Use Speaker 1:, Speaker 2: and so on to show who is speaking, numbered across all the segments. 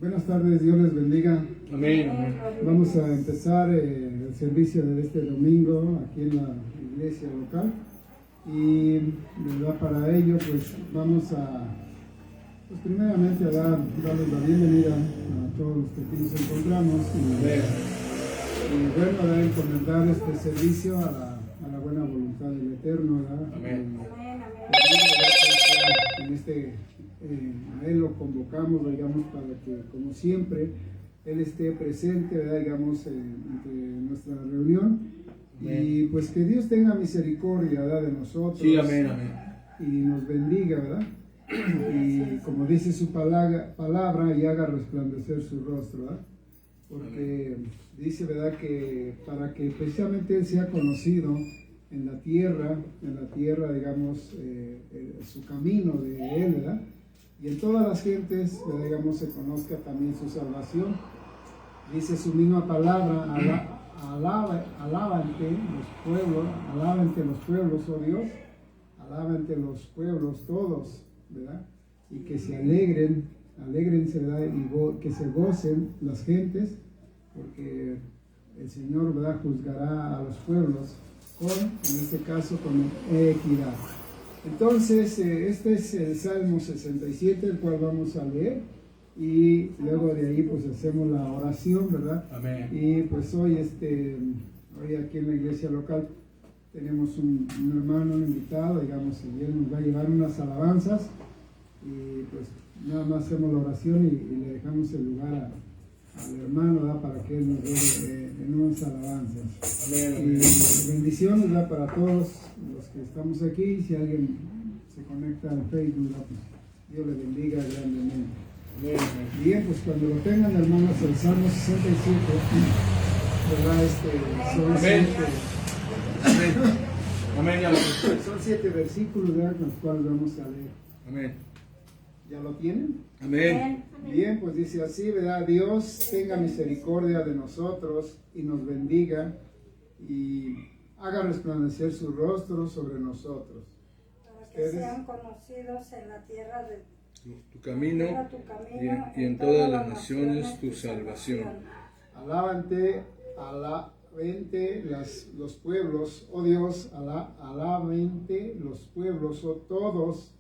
Speaker 1: Buenas tardes, Dios les bendiga.
Speaker 2: Amén, amén.
Speaker 1: Vamos a empezar el servicio de este domingo aquí en la iglesia local y ¿verdad? Para ello pues vamos a primeramente a darles la bienvenida a todos los que aquí nos encontramos y bueno, a encomendar este servicio a la buena voluntad del Eterno, ¿verdad?
Speaker 2: Amén.
Speaker 1: A Él lo convocamos, digamos, para que, como siempre, Él esté presente, ¿verdad? Digamos, entre nuestra reunión. Amén. Y pues que Dios tenga misericordia, ¿verdad? De nosotros.
Speaker 2: Sí, amén, amén.
Speaker 1: Y nos bendiga, ¿verdad? Y como dice su palabra y haga resplandecer su rostro, ¿verdad? Porque amén. Dice, ¿verdad? Que para que precisamente Él sea conocido en la tierra, digamos, su camino de Él, ¿verdad? Y en todas las gentes, ¿verdad? Digamos, se conozca también su salvación. Dice su misma palabra, alábante los pueblos, oh Dios, alábante los pueblos todos, ¿verdad? Y que se alegrense, ¿verdad? Y que se gocen las gentes, porque el Señor, ¿verdad? Juzgará a los pueblos en este caso, con equidad. Entonces, este es el Salmo 67, el cual vamos a leer, y luego de ahí pues hacemos la oración, ¿verdad?
Speaker 2: Amén.
Speaker 1: Y pues hoy aquí en la iglesia local tenemos un hermano invitado, digamos, y él nos va a llevar unas alabanzas, y pues nada más hacemos la oración y le dejamos el lugar al hermano, ¿verdad? Para que él nos dé en unas alabanzas.
Speaker 2: Amén, amén.
Speaker 1: Y bendiciones, ¿verdad? Para todos los que estamos aquí. Si alguien se conecta al Facebook, ¿verdad? Pues Dios le bendiga grandemente.
Speaker 2: Amén, amén.
Speaker 1: Bien, pues cuando lo tengan, hermanos, el Salmo 67, ¿verdad?
Speaker 2: Amén. Amén. Amén, ya lo
Speaker 1: Son 7 versículos, ¿verdad? Con los cuales vamos a leer.
Speaker 2: Amén.
Speaker 1: ¿Ya lo tienen?
Speaker 2: Amén.
Speaker 1: Bien, pues dice así, ¿verdad? Dios tenga misericordia de nosotros y nos bendiga y haga resplandecer su rostro sobre nosotros.
Speaker 3: Para que sean conocidos en la tierra de
Speaker 2: tu camino y en todas las naciones tu salvación.
Speaker 1: Alábante los pueblos, oh Dios, alábante los pueblos, oh todos.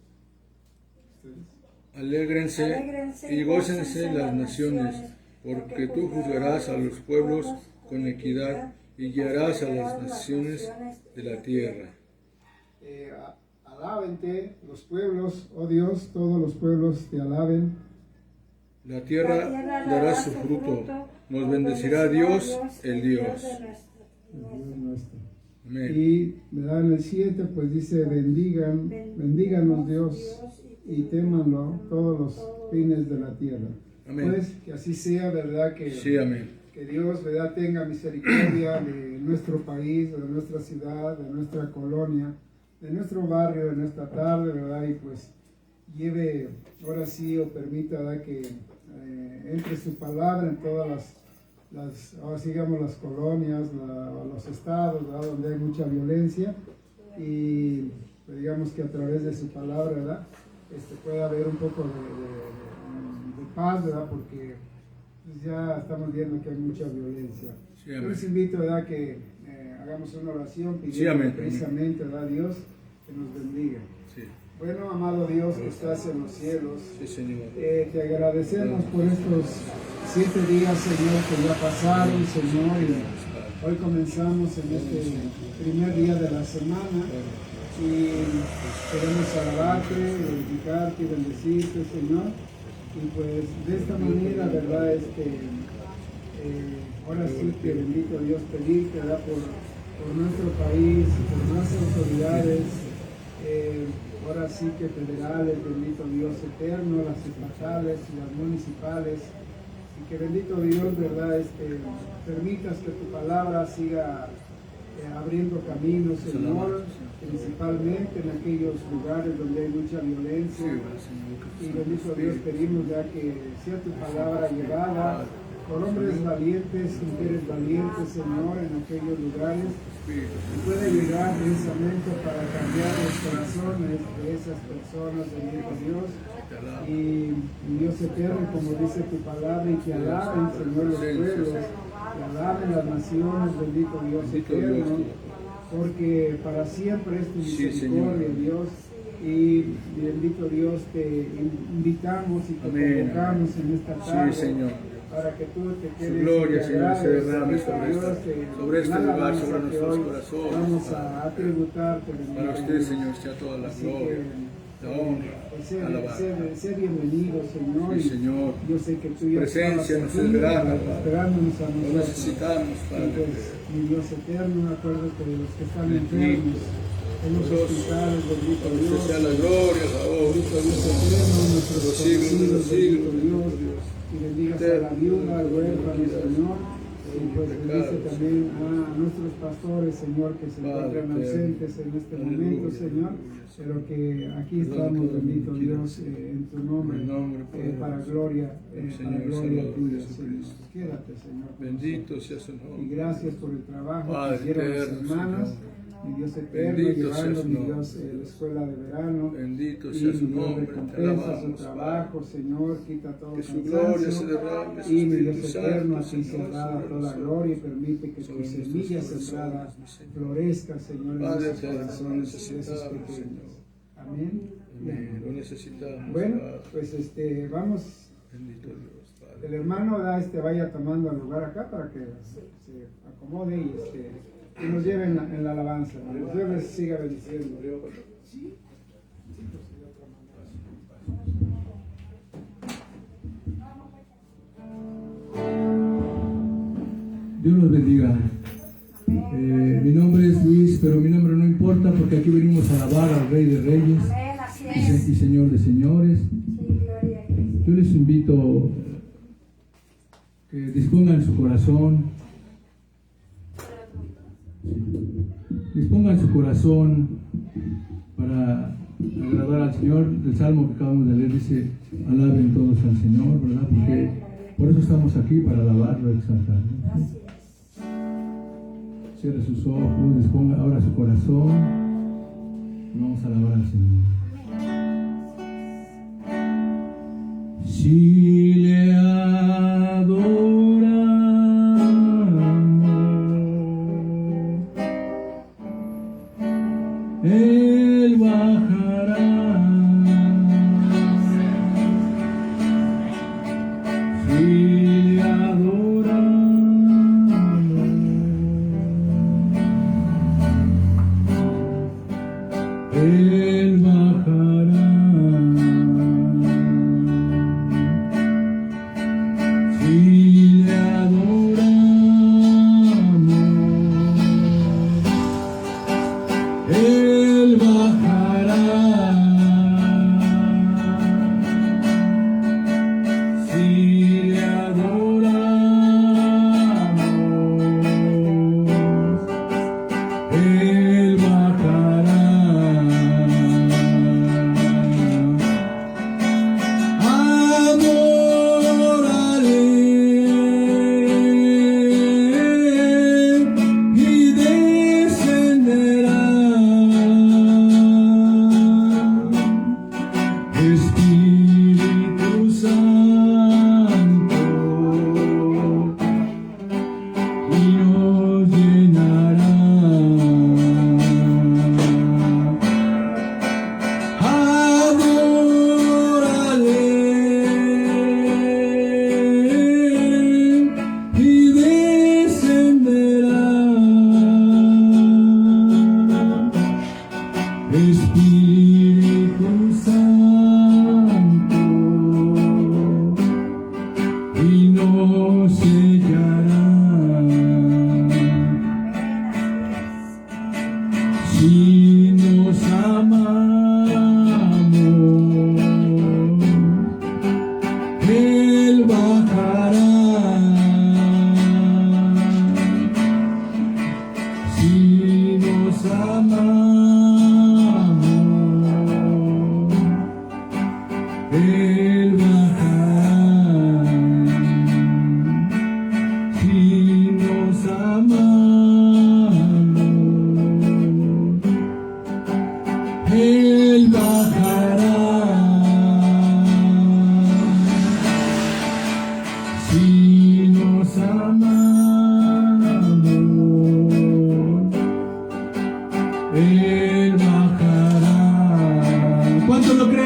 Speaker 2: Alégrense y gócense las naciones, porque tú juzgarás a los pueblos con equidad y guiarás a las naciones de la tierra.
Speaker 1: Alábente los pueblos, oh Dios, todos los pueblos te alaben.
Speaker 2: La tierra dará su fruto, nos bendecirá Dios, el Dios. Amén.
Speaker 1: Y en el 7 pues dice, bendíganos Dios y témanlo todos los fines de la tierra.
Speaker 2: Amén.
Speaker 1: Pues que así sea, ¿verdad?
Speaker 2: Sí, amén.
Speaker 1: Que Dios, ¿verdad? Tenga misericordia de nuestro país, de nuestra ciudad, de nuestra colonia, de nuestro barrio en esta tarde, ¿verdad? Y pues lleve, ahora sí, o permita, ¿verdad? Que entre su palabra en todas ahora sí, digamos, las colonias, los estados, ¿verdad? Donde hay mucha violencia, y pues, digamos que a través de su palabra, ¿verdad? Pueda haber un poco de paz, ¿verdad? Porque pues, ya estamos viendo que hay mucha violencia.
Speaker 2: Sí,
Speaker 1: yo les invito, ¿verdad? Que hagamos una oración pidiendo precisamente, ¿verdad? Dios que nos bendiga.
Speaker 2: Sí.
Speaker 1: Bueno, amado Dios que estás en los cielos,
Speaker 2: sí, Señor.
Speaker 1: Te agradecemos por estos 7 días, Señor, que ya pasaron, Señor, y hoy comenzamos en este primer día de la semana. Y queremos alabarte, glorificarte y bendecirte, Señor. Y pues de esta manera, ¿verdad? Ahora sí que bendito Dios pedirte, ¿verdad? Por nuestro país, por nuestras autoridades, ahora sí que federales, bendito Dios eterno, las estatales y las municipales. Y que bendito Dios, ¿verdad? Permitas que tu palabra siga abriendo caminos, Señor, principalmente en aquellos lugares donde hay mucha violencia. Y bendito Dios, pedimos ya que sea tu palabra llevada por hombres valientes, mujeres valientes, Señor, en aquellos lugares, y puede llegar precisamente para cambiar los corazones de esas personas, bendito Dios, y Dios eterno, como dice tu palabra, y que alaben, Señor, los pueblos, que alaben las naciones, bendito Dios eterno, porque para siempre es tu misericordia, Dios. Y bendito Dios, te invitamos y te convocamos en esta tarde para que tú te quedes.
Speaker 2: Su gloria, Señor, se derrame sobre este lugar, sobre nuestros corazones.
Speaker 1: Vamos a tributarte.
Speaker 2: Para usted, Señor, sea toda la gloria, la honra, alabanza.
Speaker 1: Sé bienvenido, Señor.
Speaker 2: Sí, Señor.
Speaker 1: Yo sé que tú ya
Speaker 2: presencia nos
Speaker 1: aquí,
Speaker 2: esperándonos
Speaker 1: a nosotros.
Speaker 2: Lo necesitamos, Padre.
Speaker 1: Mi Dios eterno, acuérdate de los que están enfermos en los hospitales, bendito Dios.
Speaker 2: Sea la gloria, la honra,
Speaker 1: bendito Dios eterno, nuestros
Speaker 2: los siglos de los siglos,
Speaker 1: bendito Dios. Y bendigas a la viuda, al huérfano, Señor. Y pues bendice también a nuestros pastores, Señor, que se encuentran ausentes en este momento, Señor. Pero que aquí estamos, bendito Dios, en tu nombre, para gloria tuya, Señor. Quédate, Señor.
Speaker 2: Bendito sea su nombre.
Speaker 1: Y gracias por el trabajo
Speaker 2: Padre
Speaker 1: que hicieron las
Speaker 2: eterno,
Speaker 1: hermanas.
Speaker 2: Señor.
Speaker 1: Mi Dios eterno,
Speaker 2: Bendito sea
Speaker 1: llevando,
Speaker 2: su
Speaker 1: mi
Speaker 2: nombre.
Speaker 1: Dios, la escuela de verano.
Speaker 2: Bendito
Speaker 1: Y
Speaker 2: sea su
Speaker 1: mi Dios
Speaker 2: nombre, te
Speaker 1: recompensa su
Speaker 2: alabamos,
Speaker 1: trabajo,
Speaker 2: Padre.
Speaker 1: Señor, quita todo
Speaker 2: Que su gloria se
Speaker 1: cansancio.
Speaker 2: derrame, su
Speaker 1: Y mi
Speaker 2: Espíritu
Speaker 1: Dios eterno, a
Speaker 2: Santo,
Speaker 1: ti
Speaker 2: Señor,
Speaker 1: sembrada
Speaker 2: sobre
Speaker 1: toda
Speaker 2: nosotros.
Speaker 1: gloria y permite que tu
Speaker 2: Sobre nuestros
Speaker 1: semilla
Speaker 2: corazones,
Speaker 1: sembrada
Speaker 2: mi Señor.
Speaker 1: florezca, Señor, en
Speaker 2: Padre
Speaker 1: nuestros
Speaker 2: eterno, lo
Speaker 1: corazones, de esos
Speaker 2: necesitamos,
Speaker 1: pequeños.
Speaker 2: Señor.
Speaker 1: Amén.
Speaker 2: Amén. Lo necesitamos,
Speaker 1: Bueno,
Speaker 2: Padre.
Speaker 1: pues vamos.
Speaker 2: Bendito Dios, Padre.
Speaker 1: El hermano vaya tomando el lugar acá para que se acomode y que nos lleve en la alabanza. Dios les siga bendiciendo.
Speaker 4: Dios los bendiga. Mi nombre es Luis, pero mi nombre no importa porque aquí venimos a alabar al Rey de Reyes
Speaker 3: Amén, así es.
Speaker 4: y Señor de Señores.
Speaker 3: Sí, gloria a Cristo.
Speaker 4: Yo les invito que dispongan su corazón, dispongan su corazón para agradar al Señor. El salmo que acabamos de leer dice: alaben todos al Señor, ¿verdad? Porque por eso estamos aquí, para alabarlo, exaltarlo.
Speaker 3: Así es.
Speaker 4: Cierre sus ojos, disponga ahora su corazón y vamos a alabar al Señor. Si le adoramos, Él bajará. Si le adoramos, Él bajará.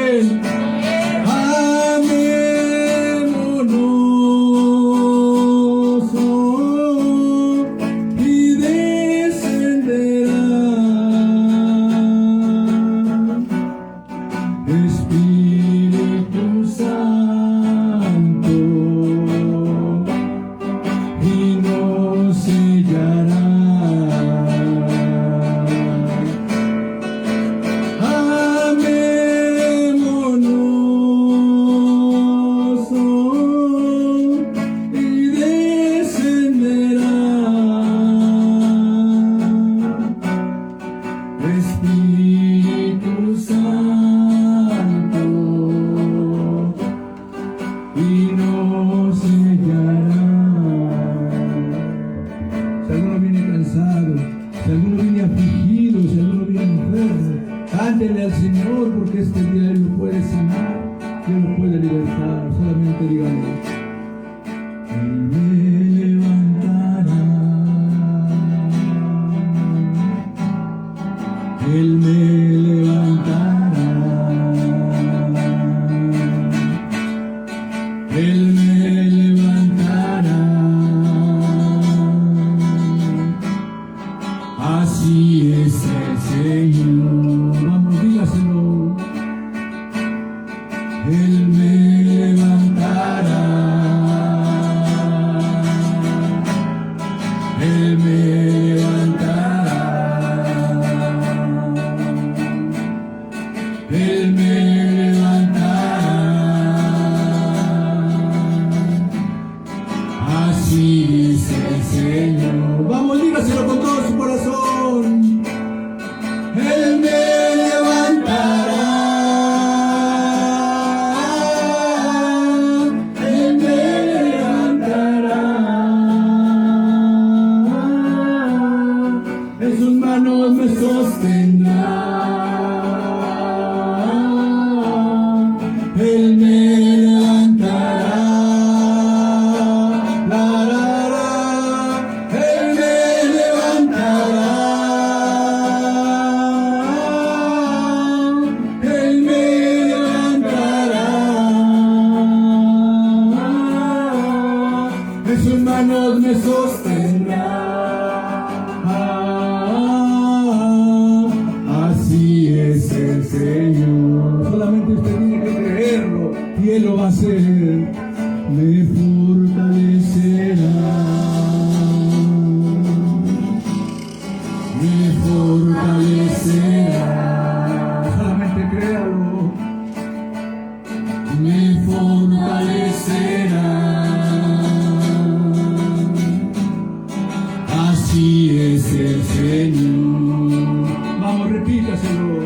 Speaker 4: Él. Amémonos y descenderá Espíritu Santo y nos sellará. Amémonos y descenderá Espíritu Santo y nos sellará. Si alguno viene cansado, si alguno viene afligido, si alguno viene enfermo, cántele al Señor, porque este día Él lo puede sanar, Él lo puede libertar. Solamente dígale: Él me levantará, Él me levantará, Él me levantará. Así es el Señor. Vamos, dígaselo. Él me levantará, Él me levantará, Él me levantará. Así es el Señor. Vamos, dígaselo con todo su corazón. Él me levantará, Él me levantará. En sus manos me sostendrá. Él me levantará. La, la, la. Él me levantará. Él me levantará. En sus manos me sostendrá. Así es el Señor. Solamente usted tiene que creerlo y Él lo va a hacer. Me fortalecerá, me fortalecerá. Solamente créalo. Me fortalecerá. Así es el Señor. Vamos, repítaselo.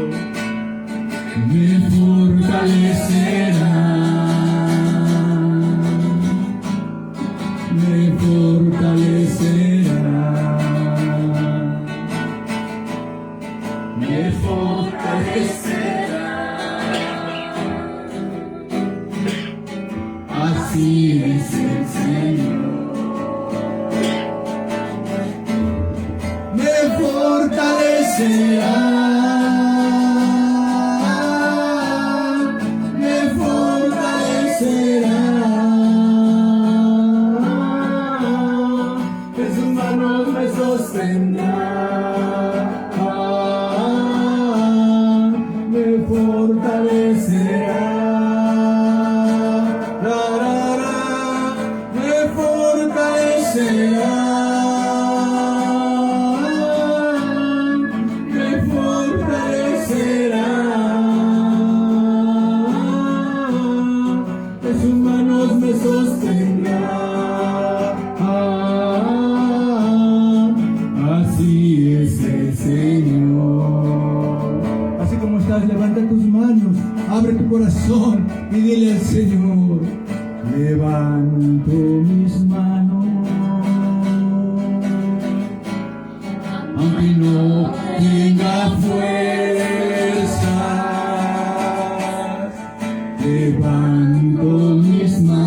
Speaker 4: Me fortalecerá, me fortalecerá, me fortalecerá. Así es el Señor. Me fortalecerá, me fortalecerá. En sus manos me sostendrá. Me fortalecerá. La, la, la. Me fortalecerá. Me fortalecerá. En sus manos me sostendrá. Así es el Señor. Así como estás, levanta tus manos, abre tu corazón y dile al Señor: levanto mis manos, aunque no tenga fuerzas. Levanto mis manos,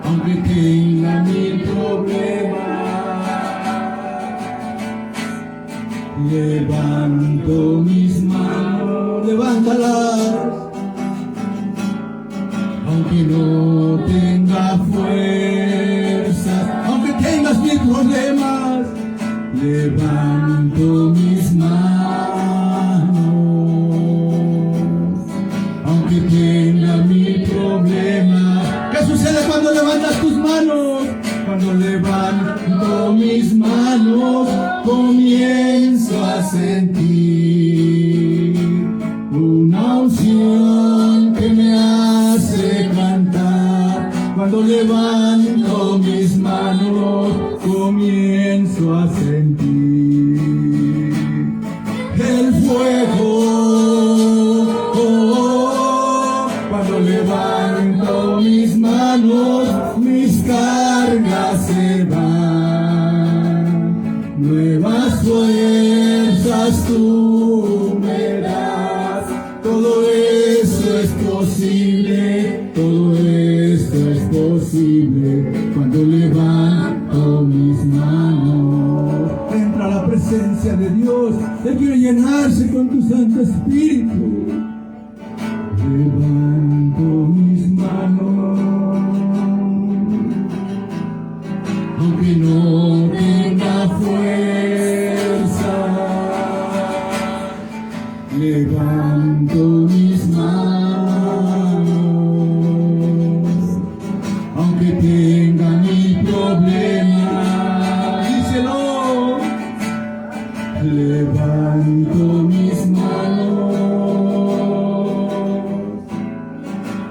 Speaker 4: aunque tenga mil problemas. levanto mis manos, levántalas, aunque no tenga fuerzas, aunque tengas mil problemas, levanto mis manos, aunque tenga mil problemas. ¿Qué sucede cuando levantas tus manos? Cuando levanto mis manos, comienzo a sentir una unción que me hace cantar. Cuando levanto mis manos, comienzo a sentir el fuego. Cuando levanto mis manos, mis cargas se van, nuevas fuerzas tú me das. Todo eso es posible, todo esto es posible cuando levanto mis manos. Entra a la presencia de Dios, Él quiere llenarse con tu Santo Espíritu. Levanto mis manos, aunque no tenga fuerza. Levanto mis manos, aunque tenga mil problemas. Díselo. Levanto mis manos,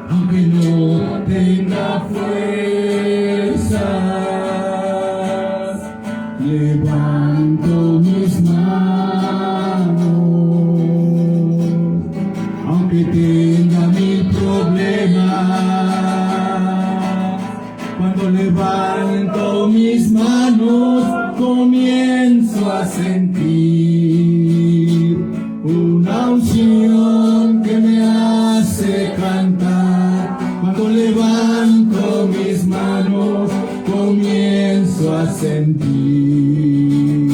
Speaker 4: aunque no tenga fuerzas. Levanto mis manos, aunque tenga mil problemas. Cuando levanto mis manos, comienzo a sentir una unción que me hace cantar. Cuando levanto mis manos, comienzo a sentir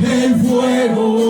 Speaker 4: el fuego.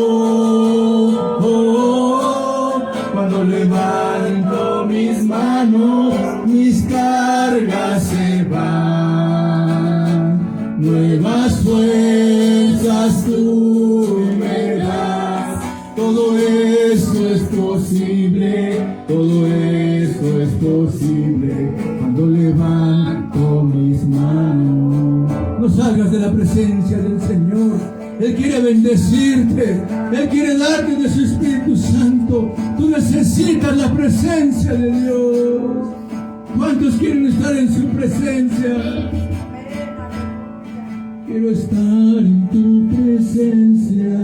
Speaker 4: Cuando levanto mis manos, mis cargas se van, nuevas fuerzas tú me das. Todo eso es posible, todo eso es posible cuando levanto mis manos. No salgas de la presencia del Señor. Él quiere bendecirte, Él quiere darte de su Espíritu Santo. Tú necesitas la presencia de Dios. ¿Cuántos quieren estar en su presencia? Quiero estar en tu presencia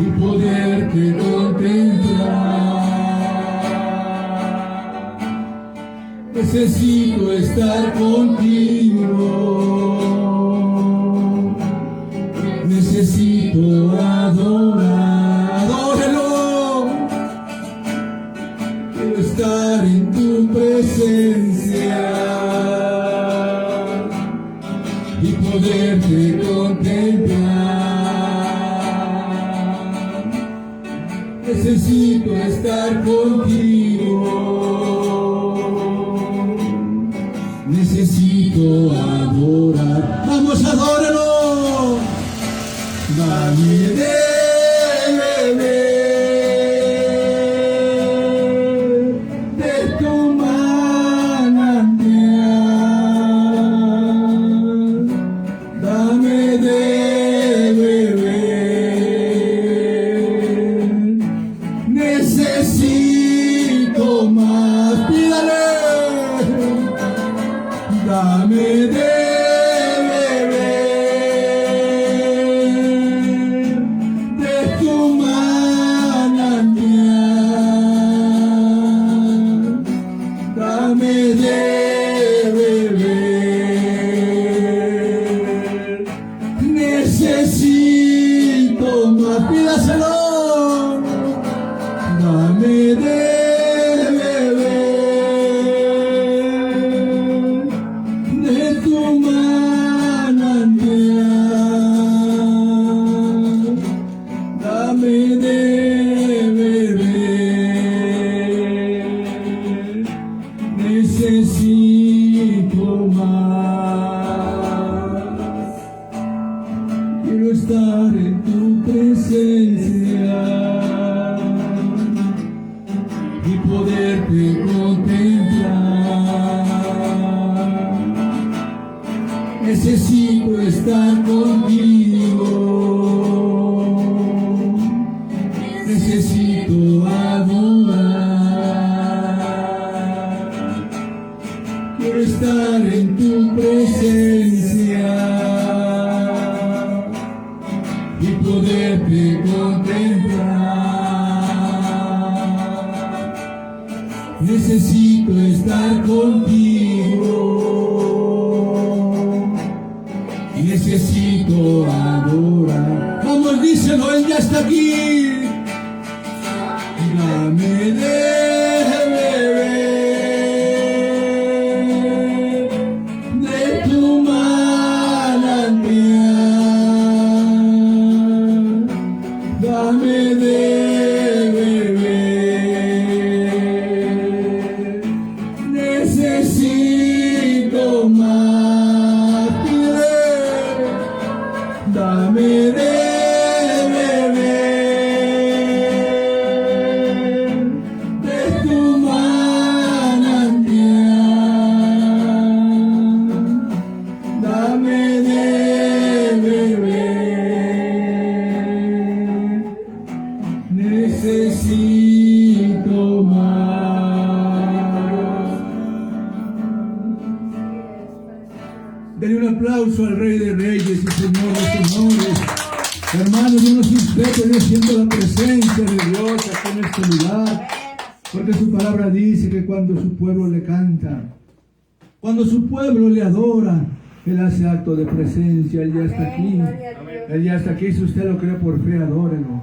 Speaker 4: y poderte contemplar. Necesito estar contigo. Necesito adorar. Adórelo. Quiero estar en tu presencia y poderte contemplar. Necesito estar contigo. Necesito adorar. Vamos, adóralo. Dame de beber de tu manantial. Dame de beber. Necesito más. Pídale. Dame de necesito más, pídaselo. Dame de beber de tu manantial. quiero estar en tu presencia y poderte contemplar. Necesito estar contigo, necesito adorar. Quiero estar en tu presencia y poderte contemplar. Necesito estar contigo y necesito adorar. Vamos, díselo, Él ya está aquí. Dame de beber de tu manantial. Dame de beber, necesito más. Dame de beber de tu manantial. Dame de beber, necesito más. Denle un aplauso al Rey de Reyes y Señor de Señores. Hermanos, yo no sé usted, pero yo siento la presencia de Dios aquí en este lugar, porque su palabra dice que cuando su pueblo le canta, cuando su pueblo le adora, Él hace acto de presencia. Él ya está aquí. Él ya está aquí. Si usted lo cree por fe, adórelo.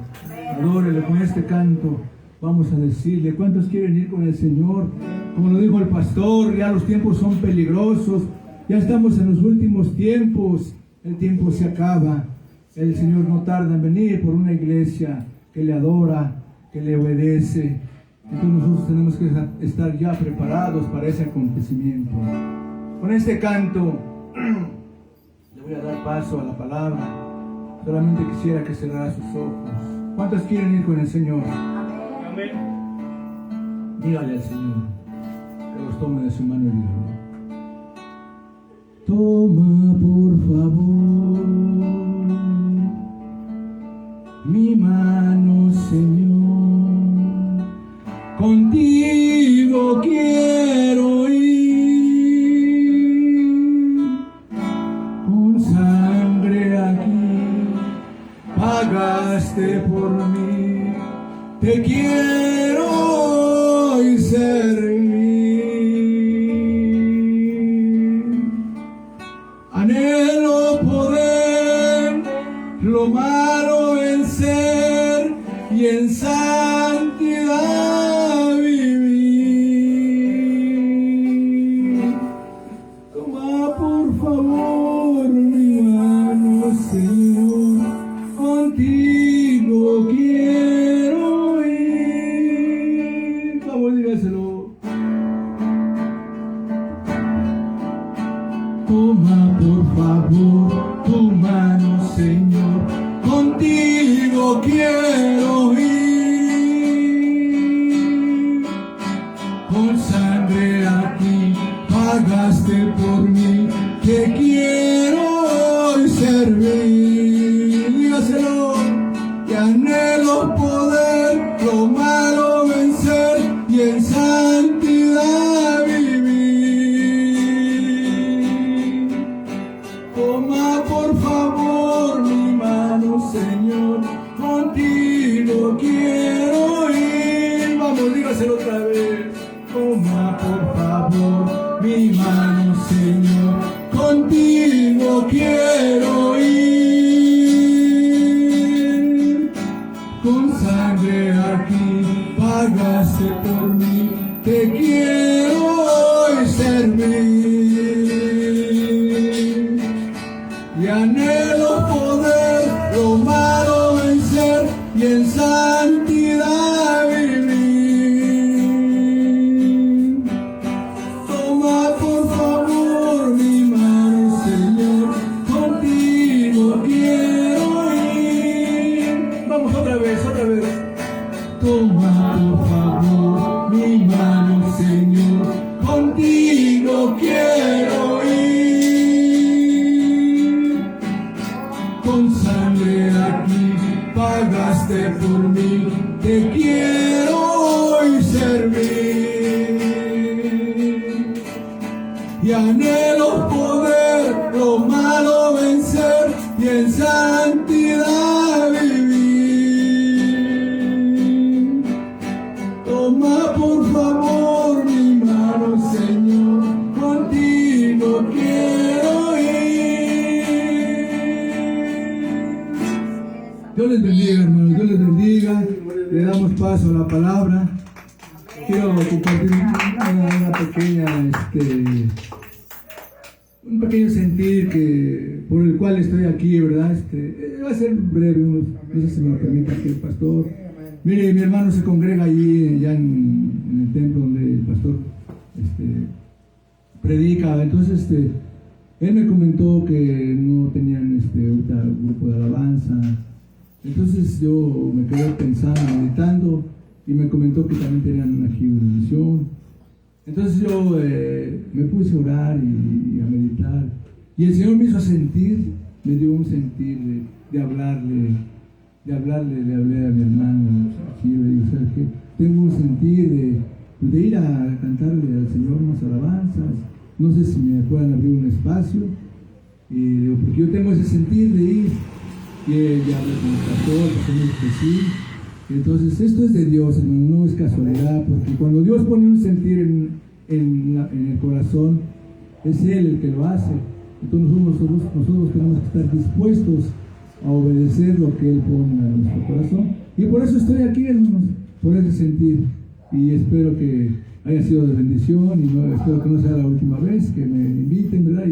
Speaker 4: Adórelo con este canto. Vamos a decirle, ¿cuántos quieren ir con el Señor? Como lo dijo el pastor, ya los tiempos son peligrosos. Ya estamos en los últimos tiempos. El tiempo se acaba. El Señor no tarda en venir por una iglesia que le adora, que le obedece. Entonces nosotros tenemos que estar ya preparados para ese acontecimiento. Con este canto le voy a dar paso a la palabra. Solamente quisiera que cerrara sus ojos. ¿Cuántos quieren ir con el Señor?
Speaker 2: Amén.
Speaker 4: Dígale al Señor que los tome de su mano y dígale: toma por favor mi mano, Señor, contigo quiero ir, con sangre aquí pagaste por mí, te quiero hoy servir. Anhelo poder lo malo vencer y en santidad vivir. Toma por favor mi mano, Señor, contigo quiero ir. Vamos, dígaselo. Toma por favor tu mano, Señor, contigo quiero ir. Con sangre aquí pagaste por mí, te quiero hoy servir. Dígaselo. Y anhelo poder lo malo vencer y en santidad vivir. Toma por favor mi mano, Señor, contigo quiero ir. Vamos, dígaselo otra vez. Toma por favor mi mano, Señor, contigo quiero ir. Con sangre aquí pagaste por mí, te quiero hoy servir. Y anhelo poder lo malo vencer y en santidad vivir. Toma por favor mi mano, Señor, contigo quiero aquí pagaste por mí, te quiero hoy servir. Y anhelo poder lo malo vencer y en santidad vivir. Toma por favor mi mano, Señor, contigo quiero ir. Dios les bendiga, hermanos, Dios les bendiga. Le damos paso a la palabra. Quiero compartir una pequeña, un pequeño sentir por el cual estoy aquí, ¿verdad? Va a ser breve, no sé si me permite aquí el pastor. Mire, mi hermano se congrega allí, ya en el templo donde el pastor predica. Entonces, él me comentó que no tenían ahorita grupo de alabanza. Entonces yo me quedé pensando, meditando, y me comentó que también tenían aquí una misión. Entonces yo me puse a orar y a meditar. Y el Señor me hizo sentir, me dio un sentir de hablarle. Le hablé a mi hermano aquí, le digo, ¿sabes qué? Tengo un sentir de ir a cantarle al Señor unas alabanzas. No sé si me puedan abrir un espacio. Y digo, porque yo tengo ese sentir de ir. Y ella habla con el pastor, que sí. Entonces, esto es de Dios, hermano, no es casualidad, porque cuando Dios pone un sentir en el corazón, es Él el que lo hace. Entonces nosotros tenemos que estar dispuestos a obedecer lo que Él pone a nuestro corazón. Y por eso estoy aquí, hermanos, por ese sentir. Y espero que haya sido de bendición, y espero que no sea la última vez que me inviten, ¿verdad?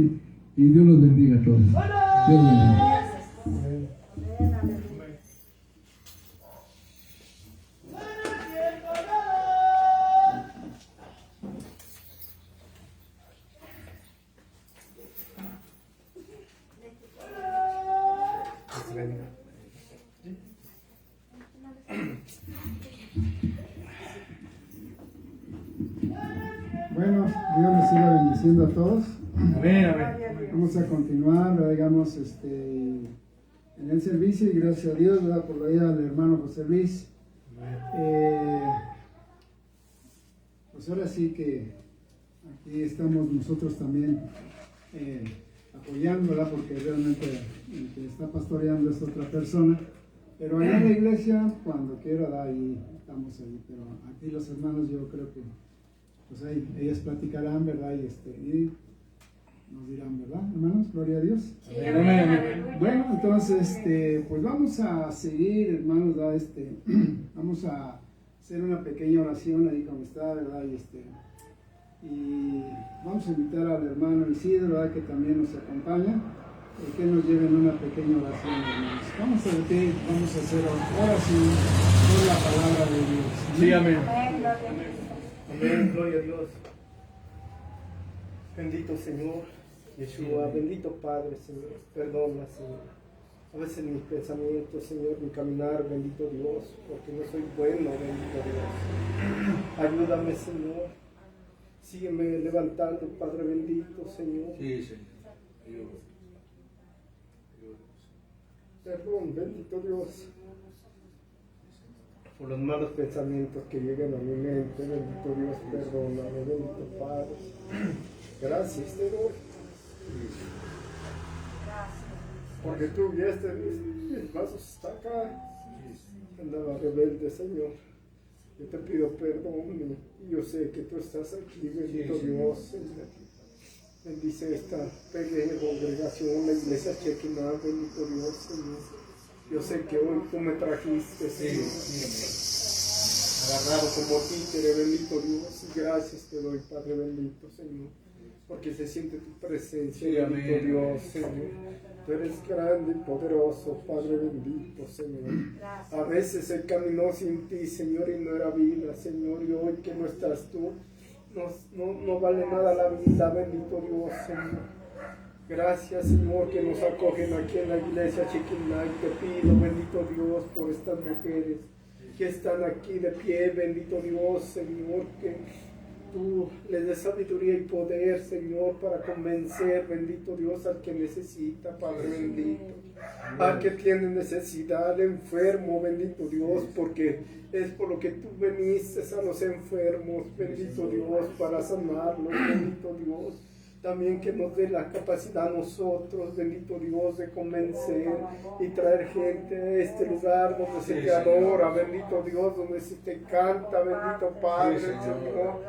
Speaker 4: Y Dios los bendiga a todos. Dios los bendiga.
Speaker 1: Bueno, Dios les siga bendiciendo a todos.
Speaker 2: Amén, amén.
Speaker 1: Vamos a continuar, digamos, en el servicio, y gracias a Dios, ¿verdad? Por la vida del hermano José Luis. Pues ahora sí que aquí estamos nosotros también apoyando, ¿verdad? Porque realmente el que está pastoreando es otra persona. Pero allá en la iglesia, cuando quiera, ahí estamos ahí. Pero aquí los hermanos, yo creo que pues ahí ellas platicarán, ¿verdad? Y nos dirán, ¿verdad, hermanos? Gloria a Dios.
Speaker 3: Sí, amén.
Speaker 1: Bueno, entonces, pues vamos a seguir, hermanos, ¿verdad? Vamos a hacer una pequeña oración ahí como está, ¿verdad? Y vamos a invitar al hermano Isidro, ¿verdad? Que también nos acompaña, que nos lleve en una pequeña oración, hermanos. Vamos a repetir, vamos a hacer oración por la palabra de Dios.
Speaker 2: Sí, amén.
Speaker 5: Amén, gloria a Dios. Bendito Señor, Yeshua, bendito Padre, Señor, perdona, Señor. A veces mis pensamientos, Señor, mi caminar, bendito Dios, porque no soy bueno, bendito Dios. Ayúdame, Señor. Sígueme levantando, Padre bendito, Señor.
Speaker 2: Sí, Señor. Ayúdanos.
Speaker 5: Perdón, bendito Dios, por los malos pensamientos que llegan a mi mente, bendito Dios, perdóname, bendito Padre. Gracias te doy. Porque tú viste mis pasos hasta acá. Andaba rebelde, Señor. Yo te pido perdón y yo sé que tú estás aquí, bendito Dios, Señor. Bendice esta pequeña congregación, la iglesia Chequimá, bendito Dios, Señor. Yo sé que hoy tú me trajiste, Señor. Agarrado como títere, bendito Dios. Y gracias te doy, Padre bendito, Señor. Porque se siente tu presencia,
Speaker 2: Sí,
Speaker 5: bendito
Speaker 2: amén.
Speaker 5: Dios, Señor. Tú eres grande y poderoso, Padre bendito, Señor. A veces se caminó sin ti, Señor, y no era vida, Señor. Y hoy que no estás tú, no vale nada la vida, bendito Dios, Señor. Gracias, Señor, que nos acogen aquí en la iglesia Chequimá. Y te pido, bendito Dios, por estas mujeres que están aquí de pie, bendito Dios, Señor, que tú les des sabiduría y poder, Señor, para convencer, bendito Dios, al que necesita, Padre bendito. al que tiene necesidad, al enfermo, bendito Dios, porque es por lo que tú veniste a los enfermos, bendito Dios, para sanarlos, bendito Dios. También que nos dé la capacidad a nosotros, bendito Dios, de convencer y traer gente a este lugar donde se te adora, bendito Dios, donde se te canta, bendito Padre, Señor.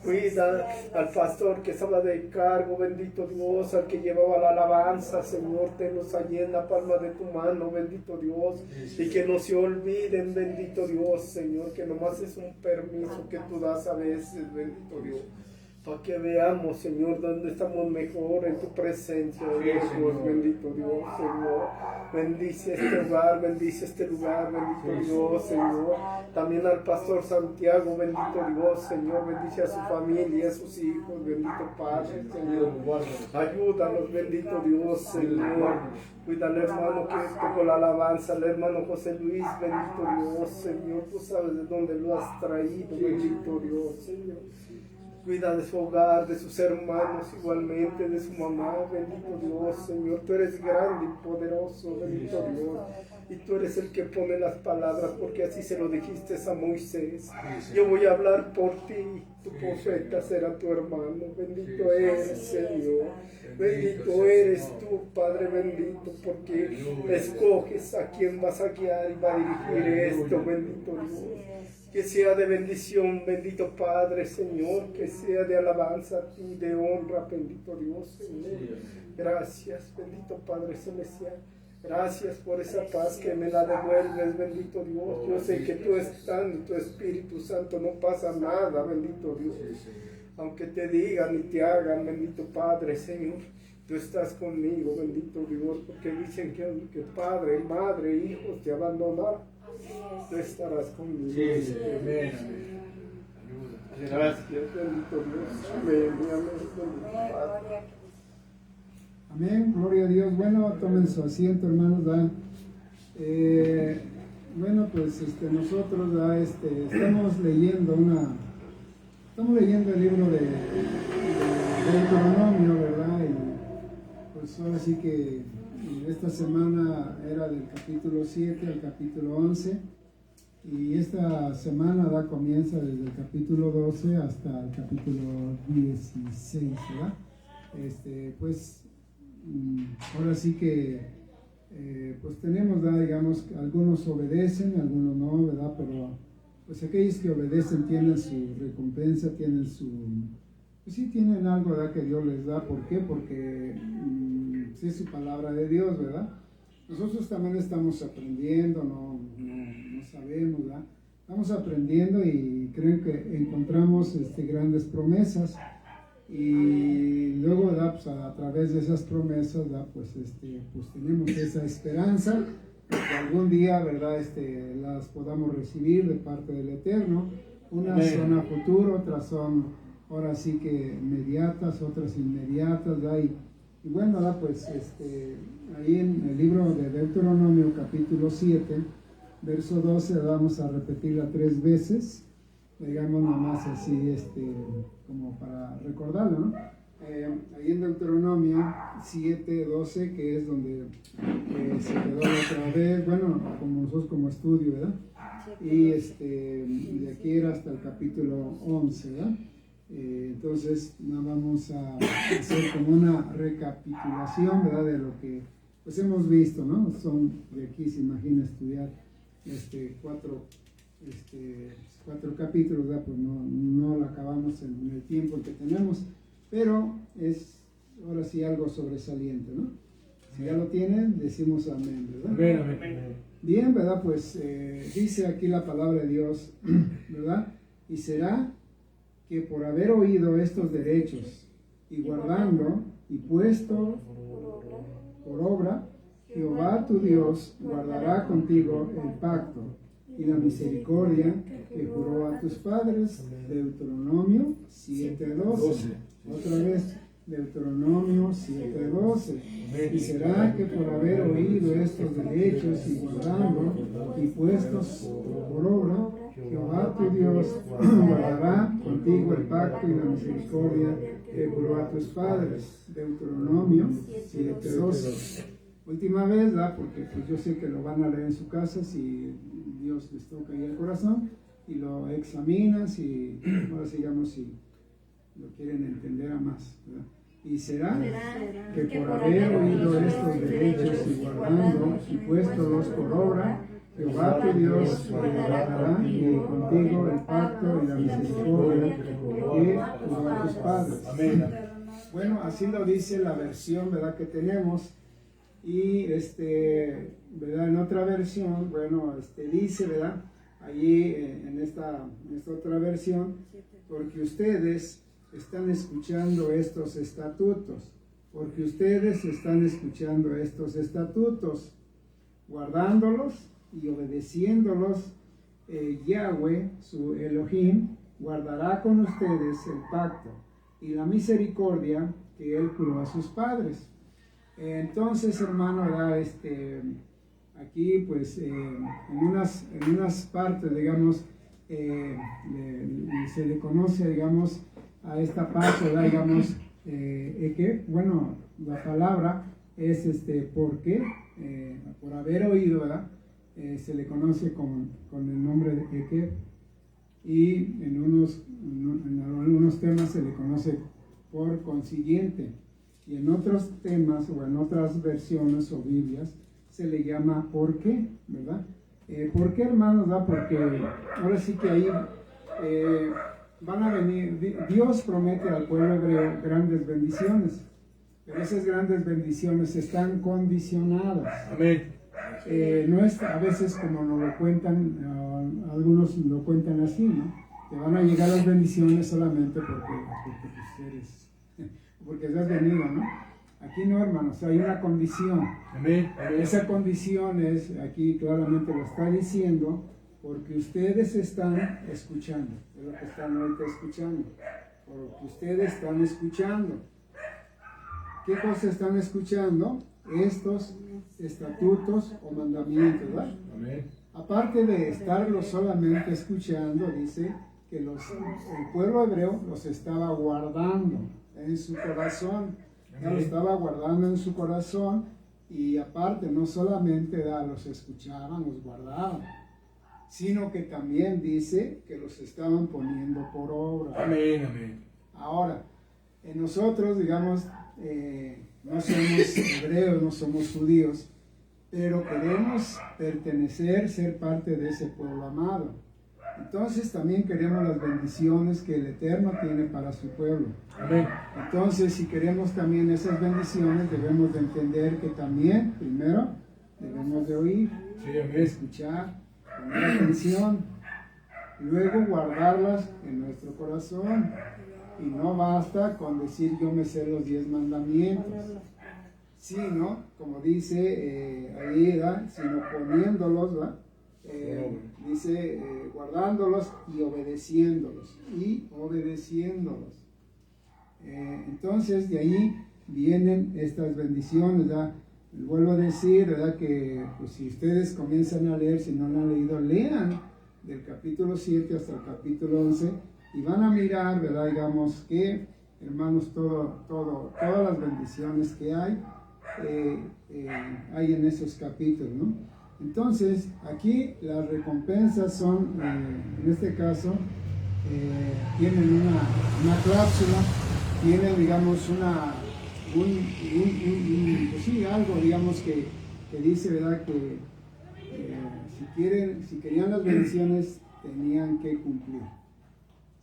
Speaker 5: Cuida al pastor que estaba de cargo, bendito Dios, al que llevaba la alabanza, Señor, tenlos allí en la palma de tu mano, bendito Dios, y que no se olviden, bendito Dios, Señor, que nomás es un permiso que tú das a veces, bendito Dios. Para que veamos, Señor, dónde estamos mejor en tu presencia, Dios, bendito Dios, Señor. Bendice este hogar, bendice este lugar, bendito Dios, Señor. También al pastor Santiago, bendito Dios, Señor. Bendice a su familia, a sus hijos, bendito Padre, Señor. Ayúdanos, bendito Dios, Señor. Cuida al hermano que tocó la alabanza, al hermano José Luis, bendito Dios, Señor. Tú sabes de dónde lo has traído, bendito Dios, Señor. Cuida de su hogar, de sus hermanos igualmente, de su mamá, bendito Dios, Señor. Tú eres grande y poderoso, bendito Dios. Y tú eres el que pone las palabras, porque así se lo dijiste a Moisés. Yo voy a hablar por ti, tu profeta será tu hermano. Bendito eres, Señor. Bendito eres tú, Padre bendito, porque escoges a quien vas a guiar y va a dirigir esto, bendito Dios. Que sea de bendición, bendito Padre, Señor, que sea de alabanza a ti, de honra, bendito Dios, Señor. Gracias, bendito Padre Celestial. Gracias por esa paz que me la devuelves, bendito Dios. Yo sé que tú estando, tu Espíritu Santo, no pasa nada, bendito Dios. Aunque te digan y te hagan, bendito Padre, Señor, tú estás conmigo, bendito Dios, porque dicen que padre, madre, hijos te abandonaron. Tú estarás conmigo.
Speaker 2: Sí, amén.
Speaker 5: Gracias, bendito Dios. Amén, amén, Padre.
Speaker 1: Amén, gloria a Dios. Bueno, tomen su asiento, hermanos. Bueno, pues nosotros estamos leyendo el libro de Deuteronomio, ¿verdad? Y pues ahora sí que esta semana era del capítulo 7 al capítulo 11 y esta semana comienza desde el capítulo 12 hasta el capítulo 16, ¿verdad? Pues ahora sí que pues tenemos, digamos, algunos obedecen, algunos no, ¿verdad? Pero pues aquellos que obedecen tienen su recompensa, tienen pues sí tienen algo, ¿verdad? Que Dios les da. ¿Por qué? Porque es su palabra de Dios, ¿verdad? Nosotros también estamos aprendiendo, no sabemos, ¿verdad? Estamos aprendiendo y creo que encontramos grandes promesas y luego, ¿verdad? Pues a través de esas promesas, ¿verdad? Pues tenemos esa esperanza de que algún día, ¿verdad? Las podamos recibir de parte del Eterno. Unas son a futuro, otras son ahora sí que inmediatas, otras inmediatas, ¿verdad? Y bueno, pues ahí en el libro de Deuteronomio capítulo 7, verso 12, vamos a repetirla 3 veces, digamos nomás así, como para recordarlo, ¿no? Ahí en Deuteronomio 7, 12, que es donde se quedó otra vez, bueno, como nosotros como estudio, ¿verdad? Y de aquí era hasta el capítulo 11, ¿verdad? Entonces vamos a hacer como una recapitulación, ¿verdad? De lo que pues hemos visto, ¿no? Son de aquí, se imagina estudiar 4 capítulos, ¿verdad? Pues no lo acabamos en el tiempo que tenemos, pero es ahora sí algo sobresaliente, ¿no? Si ya lo tienen, decimos amén, ¿verdad?
Speaker 2: Amén.
Speaker 1: Bien, ¿verdad? Pues dice aquí la palabra de Dios, ¿verdad? Y será que por haber oído estos derechos y guardando y puesto por obra, Jehová tu Dios guardará contigo el pacto y la misericordia que juró a tus padres. Deuteronomio 7:12. Otra vez, Deuteronomio 7:12. Y será que por haber oído estos derechos y guardando y puestos por obra, Jehová tu Dios guardará contigo el pacto y la misericordia que juró a tus padres. Deuteronomio 7:12. última vez, ¿verdad? Porque pues yo sé que lo van a leer en su casa si Dios les toca ahí el corazón y lo examinan, si, ahora sigamos, si lo quieren entender a más, ¿verdad? Y será que por haber oído estos derechos y guardando y puestos por obra, Jehová tu Dios guardará contigo el pacto y la misericordia que juró a tus padres. Amén. Bueno, así lo dice la versión, ¿verdad?, que tenemos. Y ¿verdad?, en otra versión, bueno, dice, ¿verdad?, allí en esta otra versión, porque ustedes están escuchando estos estatutos, porque ustedes están escuchando estos estatutos, guardándolos y obedeciéndolos, Yahweh, su Elohim, guardará con ustedes el pacto y la misericordia que él juró a sus padres. Entonces, hermano, ¿verdad?, aquí pues en unas partes, digamos, se le conoce, digamos, a esta parte, ¿verdad?, digamos, que, bueno, la palabra es ¿por qué? Por haber oído, ¿verdad? Se le conoce con el nombre de Eke, y en algunos temas se le conoce por consiguiente, y en otros temas o en otras versiones o Biblias se le llama ¿por qué?, ¿verdad? ¿Por qué, hermanos? ¿Verdad? Porque ahora sí que ahí van a venir, Dios promete al pueblo hebreo grandes bendiciones, pero esas grandes bendiciones están condicionadas.
Speaker 2: Amén.
Speaker 1: No es a veces como nos lo cuentan, algunos lo cuentan así, ¿no? Te van a llegar las bendiciones solamente porque has venido, ¿no? Aquí no, hermanos, hay una condición.
Speaker 2: Amén.
Speaker 1: Esa condición es, aquí claramente lo está diciendo, porque ustedes están escuchando, es lo que están ahorita escuchando, porque ustedes están escuchando. ¿Qué cosas están escuchando? Estos estatutos o mandamientos, ¿verdad?
Speaker 2: Amén.
Speaker 1: Aparte de estarlos solamente escuchando, dice que el pueblo hebreo los estaba guardando en su corazón. Ya lo estaba guardando en su corazón, y aparte no solamente los escuchaban, los guardaban, sino que también dice que los estaban poniendo por obra.
Speaker 2: Amén, amén.
Speaker 1: Ahora, nosotros, digamos, no somos hebreos, no somos judíos, pero queremos pertenecer, ser parte de ese pueblo amado. Entonces también queremos las bendiciones que el Eterno tiene para su pueblo.
Speaker 2: Amén.
Speaker 1: Entonces, si queremos también esas bendiciones, debemos de entender que también, primero, debemos de oír,
Speaker 2: Sí, amén.
Speaker 1: escuchar, poner atención, luego guardarlas en nuestro corazón. Y no basta con decir yo me sé los 10 mandamientos, sino, como dice ahí, ¿verdad?, sino poniéndolos, ¿verdad? Dice guardándolos y obedeciéndolos, entonces de ahí vienen estas bendiciones, ¿verdad? Vuelvo a decir, ¿verdad?, que pues, si ustedes comienzan a leer, si no lo han leído, lean del capítulo 7 hasta el capítulo 11 y van a mirar, ¿verdad?, digamos que, hermanos, todas las bendiciones que hay en esos capítulos, ¿no? Entonces, aquí las recompensas son, en este caso, tienen una cláusula, tienen, digamos, pues sí, algo, digamos, que dice, ¿verdad?, que si querían las bendiciones, tenían que cumplir.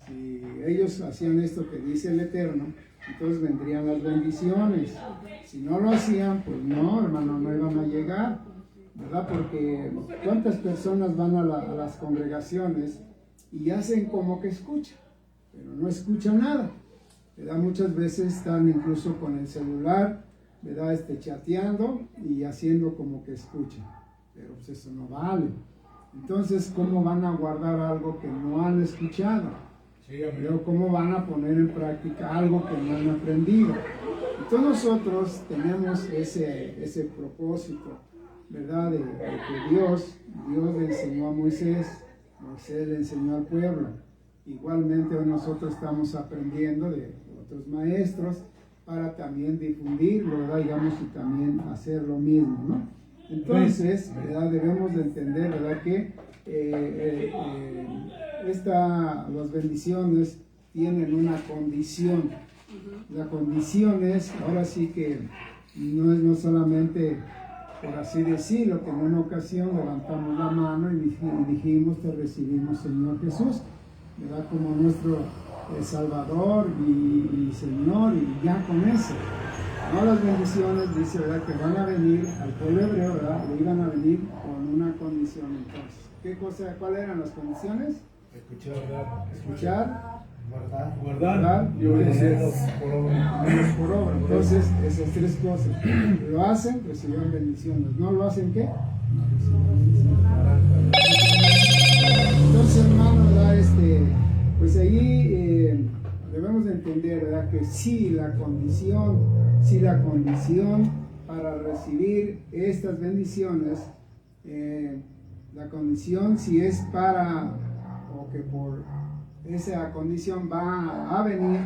Speaker 1: Si ellos hacían esto que dice el Eterno, entonces vendrían las bendiciones. Si no lo hacían, pues no, hermano, no iban a llegar, ¿verdad? Porque ¿cuántas personas van a las congregaciones y hacen como que escuchan, pero no escuchan nada, ¿verdad? Muchas veces están incluso con el celular, ¿verdad?, chateando y haciendo como que escuchan, pero pues eso no vale. Entonces, ¿cómo van a guardar algo que no han escuchado?
Speaker 2: Sí,
Speaker 1: Pero ¿cómo van a poner en práctica algo que no han aprendido? Entonces nosotros tenemos ese propósito, ¿verdad? De que Dios le enseñó a Moisés le enseñó al pueblo. Igualmente nosotros estamos aprendiendo de otros maestros, para también difundirlo, ¿verdad? Digamos, y también hacer lo mismo, ¿no? Entonces, ¿verdad? Debemos de entender, ¿verdad? Que las bendiciones tienen una condición. La condición es, ahora sí que no solamente, por así decirlo, que en una ocasión levantamos la mano y dijimos, te recibimos, Señor Jesús, ¿verdad? Como nuestro Salvador y Señor, y ya con eso. No, las bendiciones, dice, ¿verdad? Que van a venir al pueblo hebreo, ¿verdad? Le iban a venir con una condición. Entonces, ¿cuáles eran las condiciones? Escuchar, guardar y obedecer. Menos por obra. Entonces, esas tres cosas. Lo hacen, recibirán bendiciones. ¿No lo hacen, qué? No recibirán bendiciones. Entonces, hermano, ¿verdad? Pues ahí debemos de entender, ¿verdad? Que sí la condición para recibir estas bendiciones, la condición si es para, o que por esa condición va a venir,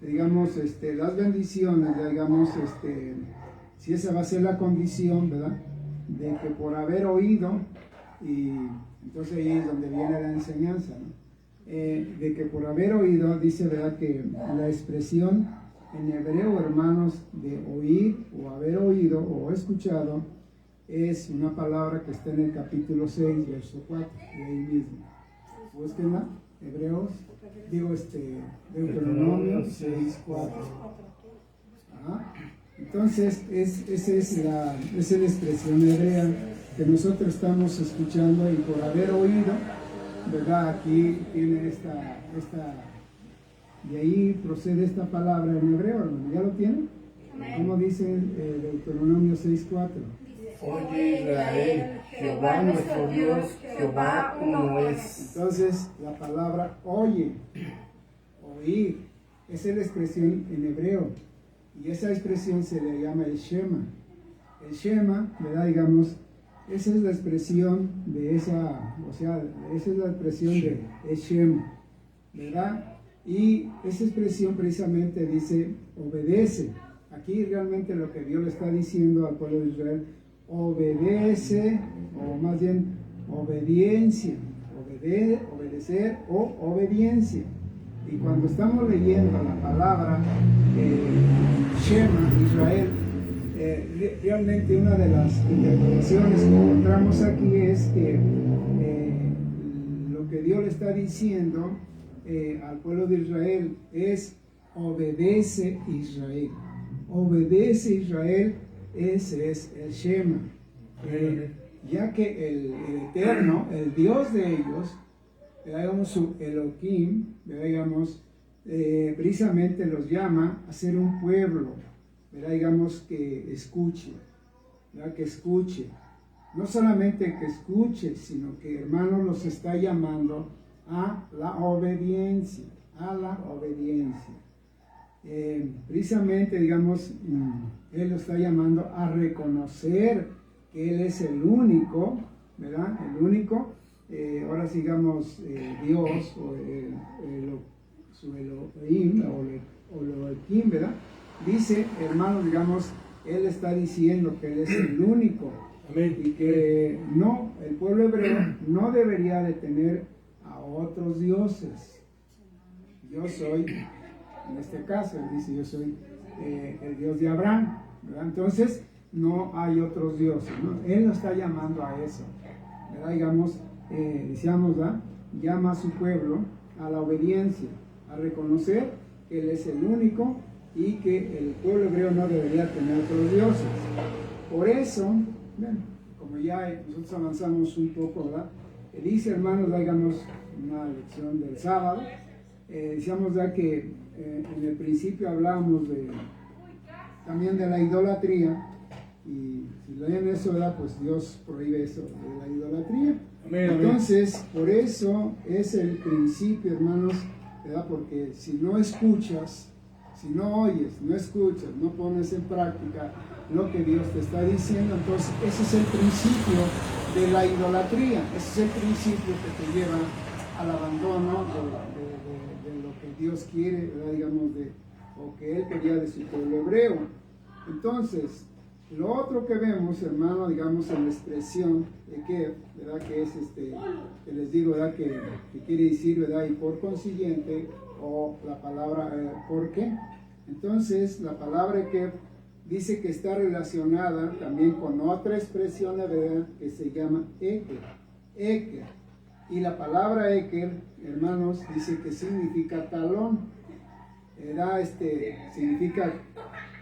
Speaker 1: digamos, las bendiciones, digamos, si esa va a ser la condición, ¿verdad? De que por haber oído, y entonces ahí es donde viene la enseñanza, ¿no? De que por haber oído, dice, ¿verdad? Que la expresión en hebreo, hermanos, de oír o haber oído o escuchado, es una palabra que está en el capítulo 6, verso 4, de ahí mismo. Búsquenla, Hebreos, Deuteronomio 6, 4. Entonces, esa es la expresión hebrea que nosotros estamos escuchando, y por haber oído, ¿verdad? Aquí tiene esta de ahí procede esta palabra en hebreo, hermano. ¿Ya lo tienen? ¿Cómo dice Deuteronomio 6:4?
Speaker 5: Oye Israel, Jehová nuestro Dios, Jehová uno es.
Speaker 1: Entonces, la palabra oye, oír, esa es la expresión en hebreo. Y esa expresión se le llama el Shema. El Shema, ¿verdad? Digamos, esa es la expresión de esa es la expresión de Shem, ¿verdad? Y esa expresión precisamente dice, obedece. Aquí realmente lo que Dios le está diciendo al pueblo de Israel, obedece, o más bien, obediencia, obedecer o obediencia. Y cuando estamos leyendo la palabra Shema, Israel, realmente una de las interpretaciones que encontramos aquí es que lo que Dios le está diciendo al pueblo de Israel es obedece Israel. Obedece Israel, ese es el Shema. Ya que el Eterno, el Dios de ellos, digamos su Elohim, digamos, precisamente los llama a ser un pueblo, digamos, que escuche, ¿verdad? Que escuche. No solamente que escuche, sino que, hermanos, los está llamando a la obediencia, precisamente, digamos, Él lo está llamando a reconocer que Él es el único, ¿verdad? El único, ahora sigamos Dios, o su Elohim, o Elohim, ¿verdad? Dice, hermanos, digamos, Él está diciendo que Él es el único. Amén. Y que no, el pueblo hebreo no debería de tener a otros dioses. Yo soy, en este caso, Él dice, yo soy el Dios de Abraham, ¿verdad? Entonces, no hay otros dioses, ¿no? Él nos está llamando a eso, ¿verdad? Digamos, decíamos, ¿verdad? Llama a su pueblo a la obediencia, a reconocer que Él es el único y que el pueblo hebreo no debería tener otros dioses. Por eso, bueno, como ya nosotros avanzamos un poco, ¿verdad? Dice, hermanos, digamos, una lección del sábado, decíamos ya que en el principio hablamos también de la idolatría, y si leen eso, ¿verdad? Pues Dios prohíbe eso de la idolatría. Amén, entonces, por eso es el principio, hermanos, ¿verdad? Porque si no escuchas, si no oyes, no escuchas, no pones en práctica lo que Dios te está diciendo, entonces ese es el principio de la idolatría, ese es el principio que te lleva al abandono de lo que Dios quiere, ¿verdad? Digamos, o que él quería de su pueblo hebreo. Entonces, lo otro que vemos, hermano, digamos en la expresión que, ¿verdad? Que es que les digo, ¿verdad? Que quiere decir, ¿verdad? Y por consiguiente, o la palabra ¿por qué? Entonces, la palabra que dice que está relacionada también con otra expresión hebrea que se llama eker. Eker. Y la palabra eker, hermanos, dice que significa talón. Significa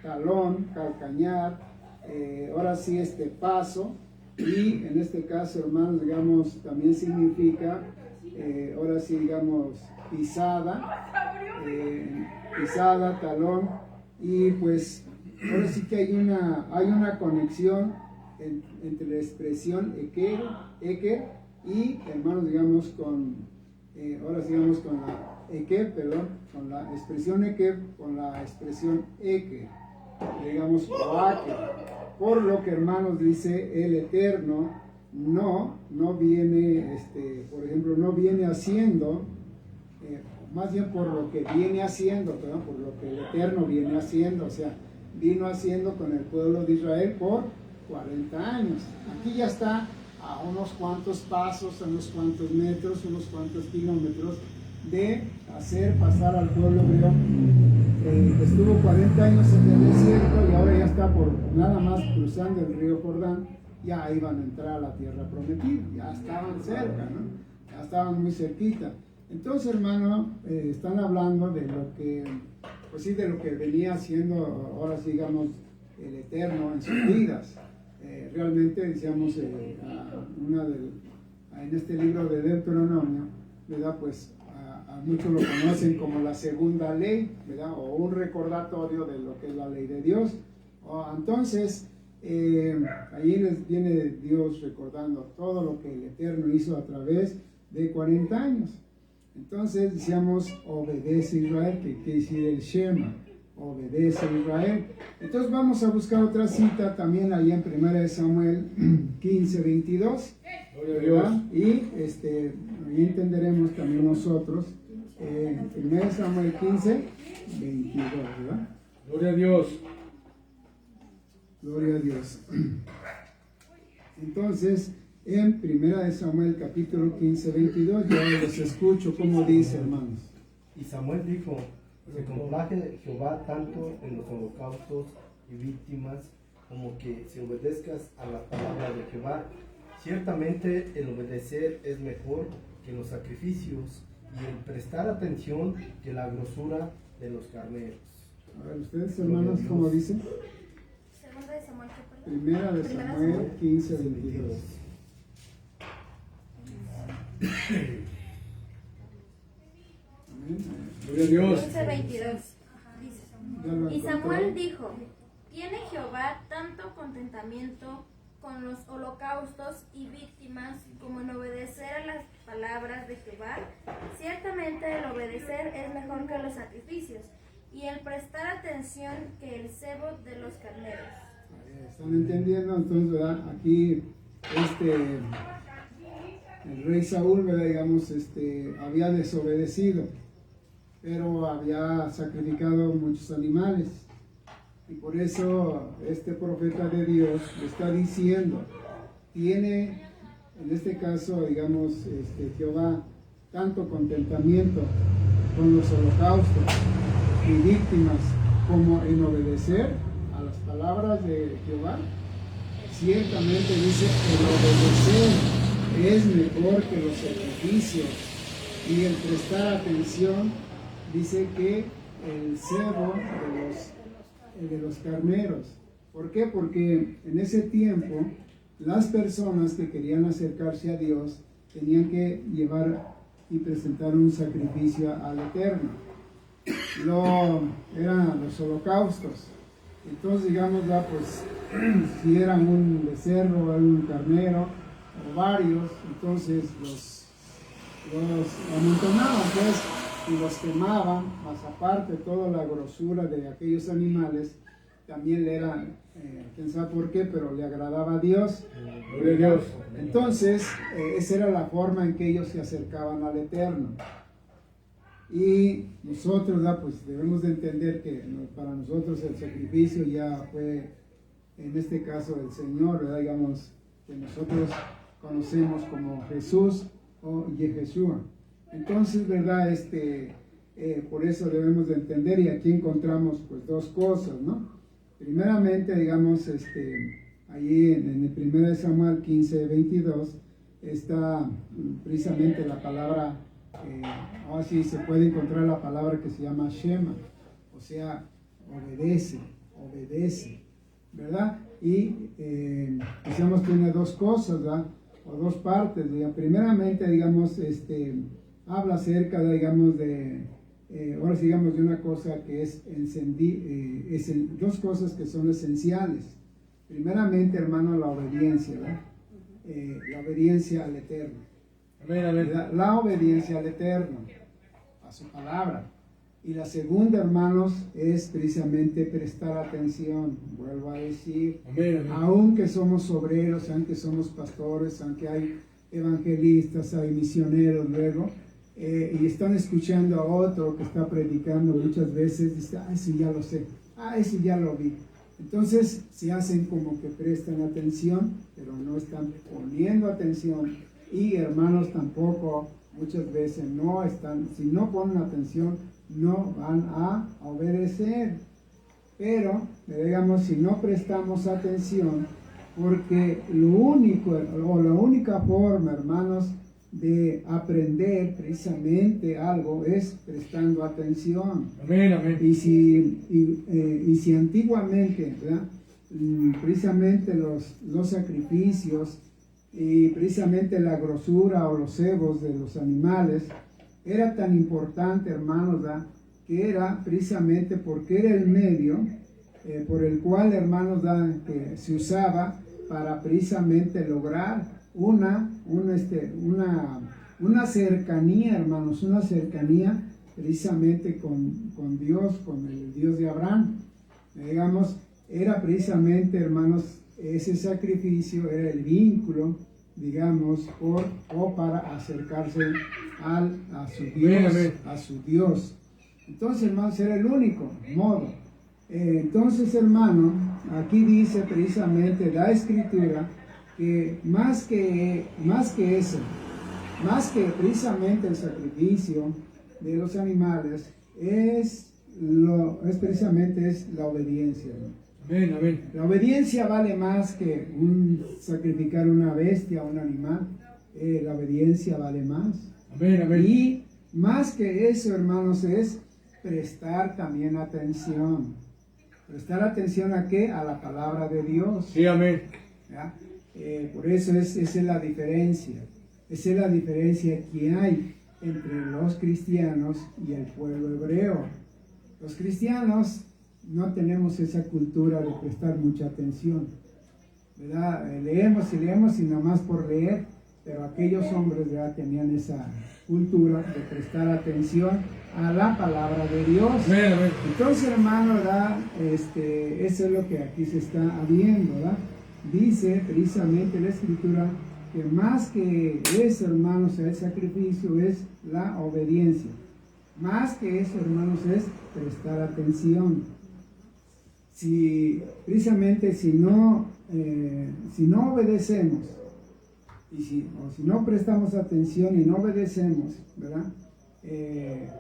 Speaker 1: talón, calcañar, ahora sí paso, y en este caso, hermanos, digamos, también significa, ahora sí, digamos, pisada, talón, y pues ahora sí que hay una conexión entre la expresión eker y, hermanos, digamos, ahora sí, digamos, con la expresión eker, con la expresión eker, digamos, oaque. Por lo que, hermanos, dice el Eterno, no viene, por ejemplo, no viene haciendo, más bien por lo que viene haciendo, ¿verdad? Por lo que el Eterno viene haciendo, o sea, vino haciendo con el pueblo de Israel por 40 años. Aquí ya está a unos cuantos pasos, a unos cuantos metros, unos cuantos kilómetros de hacer pasar al pueblo hebreo. Estuvo 40 años en el desierto y ahora ya está por nada más cruzando el río Jordán, ya iban a entrar a la tierra prometida, ya estaban cerca, ¿no? Ya estaban muy cerquita. Entonces, hermano, están hablando de lo que, pues sí, de lo que venía haciendo ahora, digamos, el Eterno en sus vidas. Realmente, decíamos, en este libro de Deuteronomio, ¿verdad? Pues a muchos lo conocen como la segunda ley, ¿verdad? O un recordatorio de lo que es la ley de Dios. Entonces, ahí les viene Dios recordando todo lo que el Eterno hizo a través de 40 años. Entonces decíamos, obedece Israel, que quiere decir el Shema, obedece Israel. Entonces vamos a buscar otra cita también ahí en 1 Samuel 15, 22, ¿verdad? Y ahí entenderemos también nosotros, 1 Samuel 15, 22, ¿verdad?
Speaker 2: Gloria a Dios.
Speaker 1: Gloria a Dios. Entonces, en 1 Samuel capítulo 15, 22, yo los escucho como dice, hermanos.
Speaker 6: Y Samuel dijo, se complace Jehová tanto en los holocaustos y víctimas como que se obedezcas a la palabra de Jehová. Ciertamente el obedecer es mejor que los sacrificios y el prestar atención que la grosura de los carneros.
Speaker 1: A ver, ustedes, hermanos, ¿cómo dicen?
Speaker 7: Segunda de Samuel, ¿qué, perdón?
Speaker 1: Primera de Samuel 15, 22.
Speaker 2: Gloria a Dios.
Speaker 7: 15, 22. Dice, y Samuel dijo, ¿tiene Jehová tanto contentamiento con los holocaustos y víctimas como en obedecer a las palabras de Jehová? Ciertamente el obedecer es mejor que los sacrificios y el prestar atención que el cebo de los carneros.
Speaker 1: ¿Están entendiendo? Entonces, ¿verdad? Aquí el rey Saúl, ¿verdad? Digamos, había desobedecido, pero había sacrificado muchos animales. Y por eso este profeta de Dios le está diciendo, tiene, en este caso, digamos, Jehová, tanto contentamiento con los holocaustos y víctimas como en obedecer a las palabras de Jehová. Ciertamente dice, el obedecer es mejor que los sacrificios y el prestar atención, dice que el cebo de los carneros. ¿Por qué? Porque en ese tiempo las personas que querían acercarse a Dios tenían que llevar y presentar un sacrificio al Eterno. Eran los holocaustos. Entonces, digamos, pues, si eran un becerro, un carnero o varios, entonces los amontonaban, pues, y los quemaban, más aparte toda la grosura de aquellos animales, también le eran, quién sabe por qué, pero le agradaba a Dios. Entonces, esa era la forma en que ellos se acercaban al Eterno. Y nosotros, ¿verdad? Pues debemos de entender que para nosotros el sacrificio ya fue, en este caso, el Señor, ¿verdad? Digamos, que nosotros conocemos como Jesús o Yeshua. Entonces, ¿verdad? Por eso debemos de entender, y aquí encontramos pues dos cosas, ¿no? Primeramente, digamos, allí en el 1 Samuel 15, 22, está precisamente la palabra, ahora sí se puede encontrar la palabra que se llama Shema, o sea, obedece, ¿verdad? Y digamos, tiene dos cosas, ¿verdad? O dos partes, digamos. Primeramente, digamos, habla acerca de, digamos, ahora sí, digamos, de una cosa que es dos cosas que son esenciales. Primeramente, hermano, la obediencia, ¿verdad? La obediencia al Eterno.
Speaker 2: Amén, amén.
Speaker 1: La obediencia al Eterno, a su palabra. Y la segunda, hermanos, es precisamente prestar atención. Vuelvo a decir,
Speaker 2: amén, amén.
Speaker 1: Aunque somos obreros, aunque somos pastores, aunque hay evangelistas, hay misioneros luego, y están escuchando a otro que está predicando, muchas veces dice, sí, ya lo sé, sí, ya lo vi. Entonces se hacen como que prestan atención, pero no están poniendo atención. Y hermanos tampoco muchas veces no están, si no ponen atención, no van a obedecer. Pero, digamos, si no prestamos atención, porque lo único, o la única forma, hermanos, de aprender precisamente algo es prestando atención.
Speaker 2: Amén, amén.
Speaker 1: Y si antiguamente, ¿verdad? Precisamente los sacrificios y precisamente la grosura o los cebos de los animales era tan importante, hermanos, ¿verdad? Que era precisamente porque era el medio por el cual, hermanos, que se usaba para precisamente lograr una cercanía, hermanos, una cercanía precisamente con Dios, con el Dios de Abraham. Digamos, era precisamente, hermanos, ese sacrificio era el vínculo, digamos, o para acercarse a su Dios, a su Dios. Entonces, hermanos, era el único modo. Entonces, hermano, aquí dice precisamente la Escritura que más que eso, más que precisamente el sacrificio de los animales, es precisamente la obediencia, ¿no?
Speaker 2: Amén, amén.
Speaker 1: La obediencia vale más que sacrificar una bestia o un animal. La obediencia vale más.
Speaker 2: Amén, amén.
Speaker 1: Y más que eso, hermanos, es prestar también atención. ¿Prestar atención a qué? A la palabra de Dios.
Speaker 2: Sí, amén.
Speaker 1: ¿Ya? Por eso esa es la diferencia. Esa es la diferencia que hay entre los cristianos y el pueblo hebreo. Los cristianos no tenemos esa cultura de prestar mucha atención, ¿verdad? Leemos y nada más por leer, pero aquellos hombres ya tenían esa cultura de prestar atención a la palabra de Dios.
Speaker 2: Amén, amén.
Speaker 1: Entonces, hermano, ¿verdad? Eso es lo que aquí se está viendo, ¿verdad? Dice precisamente la Escritura que más que eso, hermanos, el sacrificio es la obediencia. Más que eso, hermanos, es prestar atención. Precisamente si no obedecemos, o si no prestamos atención y no obedecemos, ¿verdad?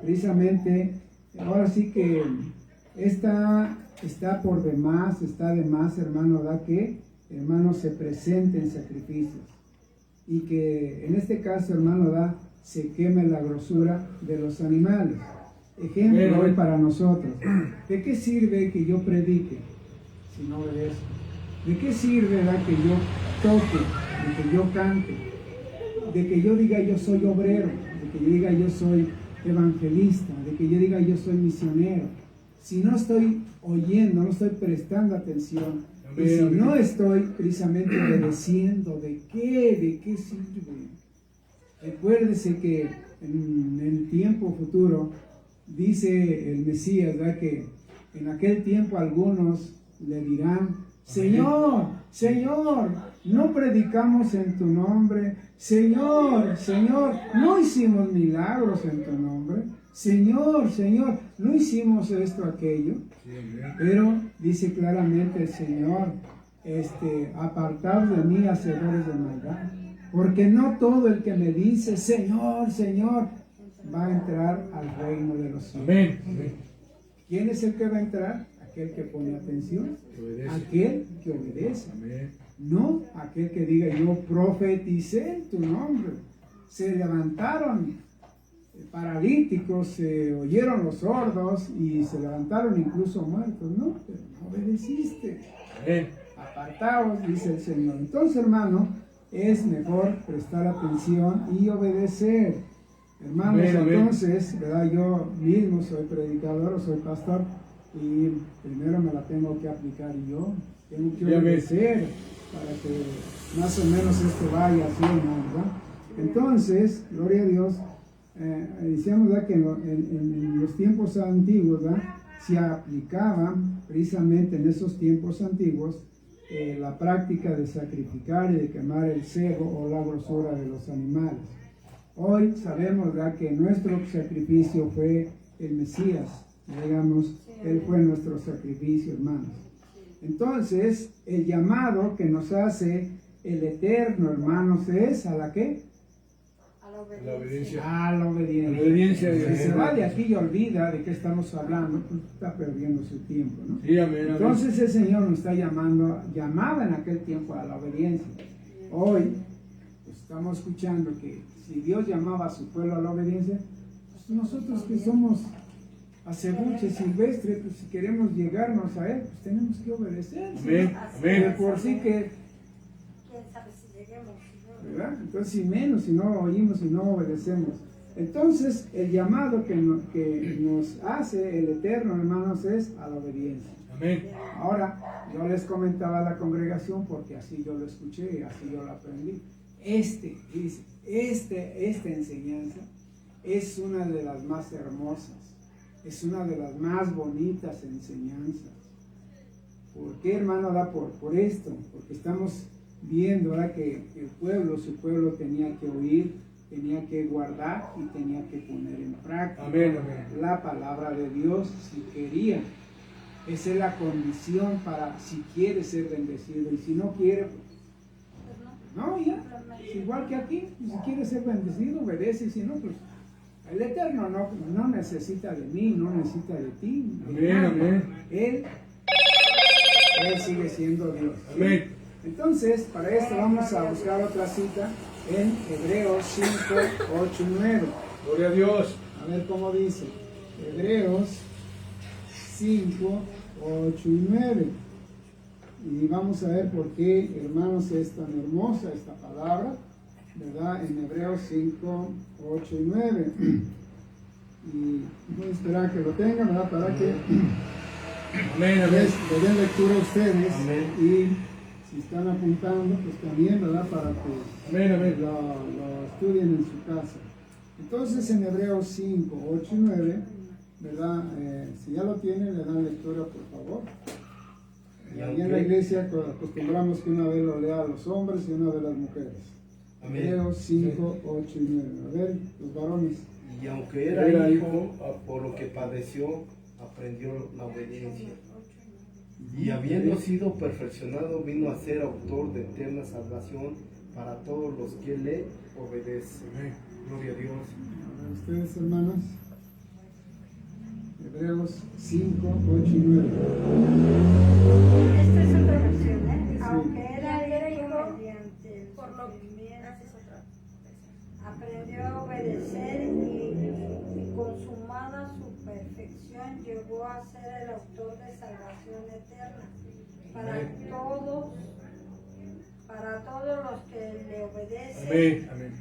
Speaker 1: Precisamente, ahora sí que está de más, hermano, ¿verdad? Que, hermano, se presenten sacrificios. Y que en este caso, hermano, ¿verdad? Se queme la grosura de los animales. Ejemplo hoy para nosotros. ¿De qué sirve que yo predique si no obedezco? ¿De qué sirve, ¿verdad? Que yo toque, de que yo cante, de que yo diga yo soy obrero, de que yo diga yo soy evangelista, de que yo diga yo soy misionero? Si no estoy oyendo, no estoy prestando atención, y si no estoy precisamente obedeciendo, ¿de qué sirve? Recuérdese que en el tiempo futuro, dice el Mesías, ¿verdad? Que en aquel tiempo algunos le dirán, Señor, Señor, no predicamos en tu nombre. Señor, Señor, no hicimos milagros en tu nombre. Señor, Señor, no hicimos esto, aquello. Pero dice claramente el Señor, apartaos de mí, hacedores de maldad. Porque no todo el que me dice, Señor, Señor, va a entrar al reino de los cielos.
Speaker 2: Amén.
Speaker 1: ¿Quién es el que va a entrar? Aquel que pone atención, aquel que obedece.
Speaker 2: Amén.
Speaker 1: No aquel que diga, yo profeticé en tu nombre. Se levantaron paralíticos, se oyeron los sordos y se levantaron incluso muertos. No, pero no obedeciste.
Speaker 2: Amén.
Speaker 1: Apartaos, dice el Señor. Entonces, hermano, es mejor prestar atención y obedecer. Hermanos, entonces, ¿verdad? Yo mismo soy predicador, soy pastor, y primero me la tengo que aplicar yo. Tengo que obedecer para que más o menos esto vaya así, ¿verdad? Entonces, gloria a Dios, decíamos, ¿verdad?, que en los tiempos antiguos, ¿verdad?, se aplicaba precisamente en esos tiempos antiguos la práctica de sacrificar y de quemar el cebo o la grosura de los animales. Hoy sabemos, ¿verdad?, que nuestro sacrificio fue el Mesías, digamos, Él fue nuestro sacrificio, hermanos. Entonces, el llamado que nos hace el Eterno, hermanos, es ¿a la qué?
Speaker 3: A la obediencia.
Speaker 1: A la obediencia.
Speaker 2: La obediencia.
Speaker 1: Si se va de aquí y olvida de qué estamos hablando, pues está perdiendo su tiempo, ¿no?
Speaker 2: Sí, amén, amén.
Speaker 1: Entonces el Señor nos está llamaba en aquel tiempo a la obediencia. Hoy pues, estamos escuchando que si Dios llamaba a su pueblo a la obediencia, pues nosotros que somos acebuches silvestres, pues si queremos llegarnos a Él, pues tenemos que obedecer.
Speaker 2: Amén, amén.
Speaker 1: De por sí que,
Speaker 3: ¿Quién sabe si lleguemos?
Speaker 1: ¿verdad? Entonces, si no oímos y no obedecemos. Entonces, el llamado que nos hace el Eterno, hermanos, es a la obediencia.
Speaker 2: Amén.
Speaker 1: Ahora, yo les comentaba a la congregación, porque así yo lo escuché, así yo lo aprendí. Esta enseñanza es una de las más hermosas, es una de las más bonitas enseñanzas. ¿Por qué, hermano? Por esto, porque estamos viendo ahora que su pueblo tenía que oír, tenía que guardar y tenía que poner en práctica la palabra de Dios si quería. Esa es la condición para si quiere ser bendecido, y si no quiere, pues no, ya, es igual que aquí, si quiere ser bendecido, obedece, y si no, pues el Eterno no necesita de mí, no necesita de ti.
Speaker 2: Amén.
Speaker 1: Él sigue siendo Dios.
Speaker 2: Amén.
Speaker 1: Entonces, para esto vamos a buscar otra cita en Hebreos 5, 8 y 9.
Speaker 2: Gloria a Dios.
Speaker 1: A ver cómo dice. Hebreos 5, 8 y 9. Y vamos a ver por qué, hermanos, es tan hermosa esta palabra, ¿verdad? En Hebreos 5, 8 y 9. Y voy a esperar que lo tengan, ¿verdad? Para que
Speaker 2: Amén, amén.
Speaker 1: le den lectura a ustedes.
Speaker 6: Amén.
Speaker 1: Y si están apuntando, pues también, ¿verdad? Para que lo estudien en su casa. Entonces, en Hebreos 5, 8 y 9, ¿verdad? Si ya lo tienen, le dan lectura, por favor. Aquí en la iglesia acostumbramos que una vez lo lea a los hombres y una vez las mujeres.
Speaker 6: Amén.
Speaker 1: Hebreos 5, 8 y 9. A ver, los varones.
Speaker 6: Y aunque era hijo, por lo que padeció, aprendió la obediencia. Y habiendo sido perfeccionado, vino a ser autor de eterna salvación para todos los que le obedecen. Gloria a Dios.
Speaker 1: A ustedes, hermanos. Hebreos 5, 8 y 9.
Speaker 3: Esta es otra versión, ¿eh?
Speaker 1: Sí.
Speaker 3: Aunque era hijo, mediante el
Speaker 7: por lo que
Speaker 3: sufrimiento,
Speaker 7: haces otra.
Speaker 3: aprendió a obedecer y consumada su perfección llegó a ser el autor de salvación eterna para todos los que le obedecen.
Speaker 2: Amén.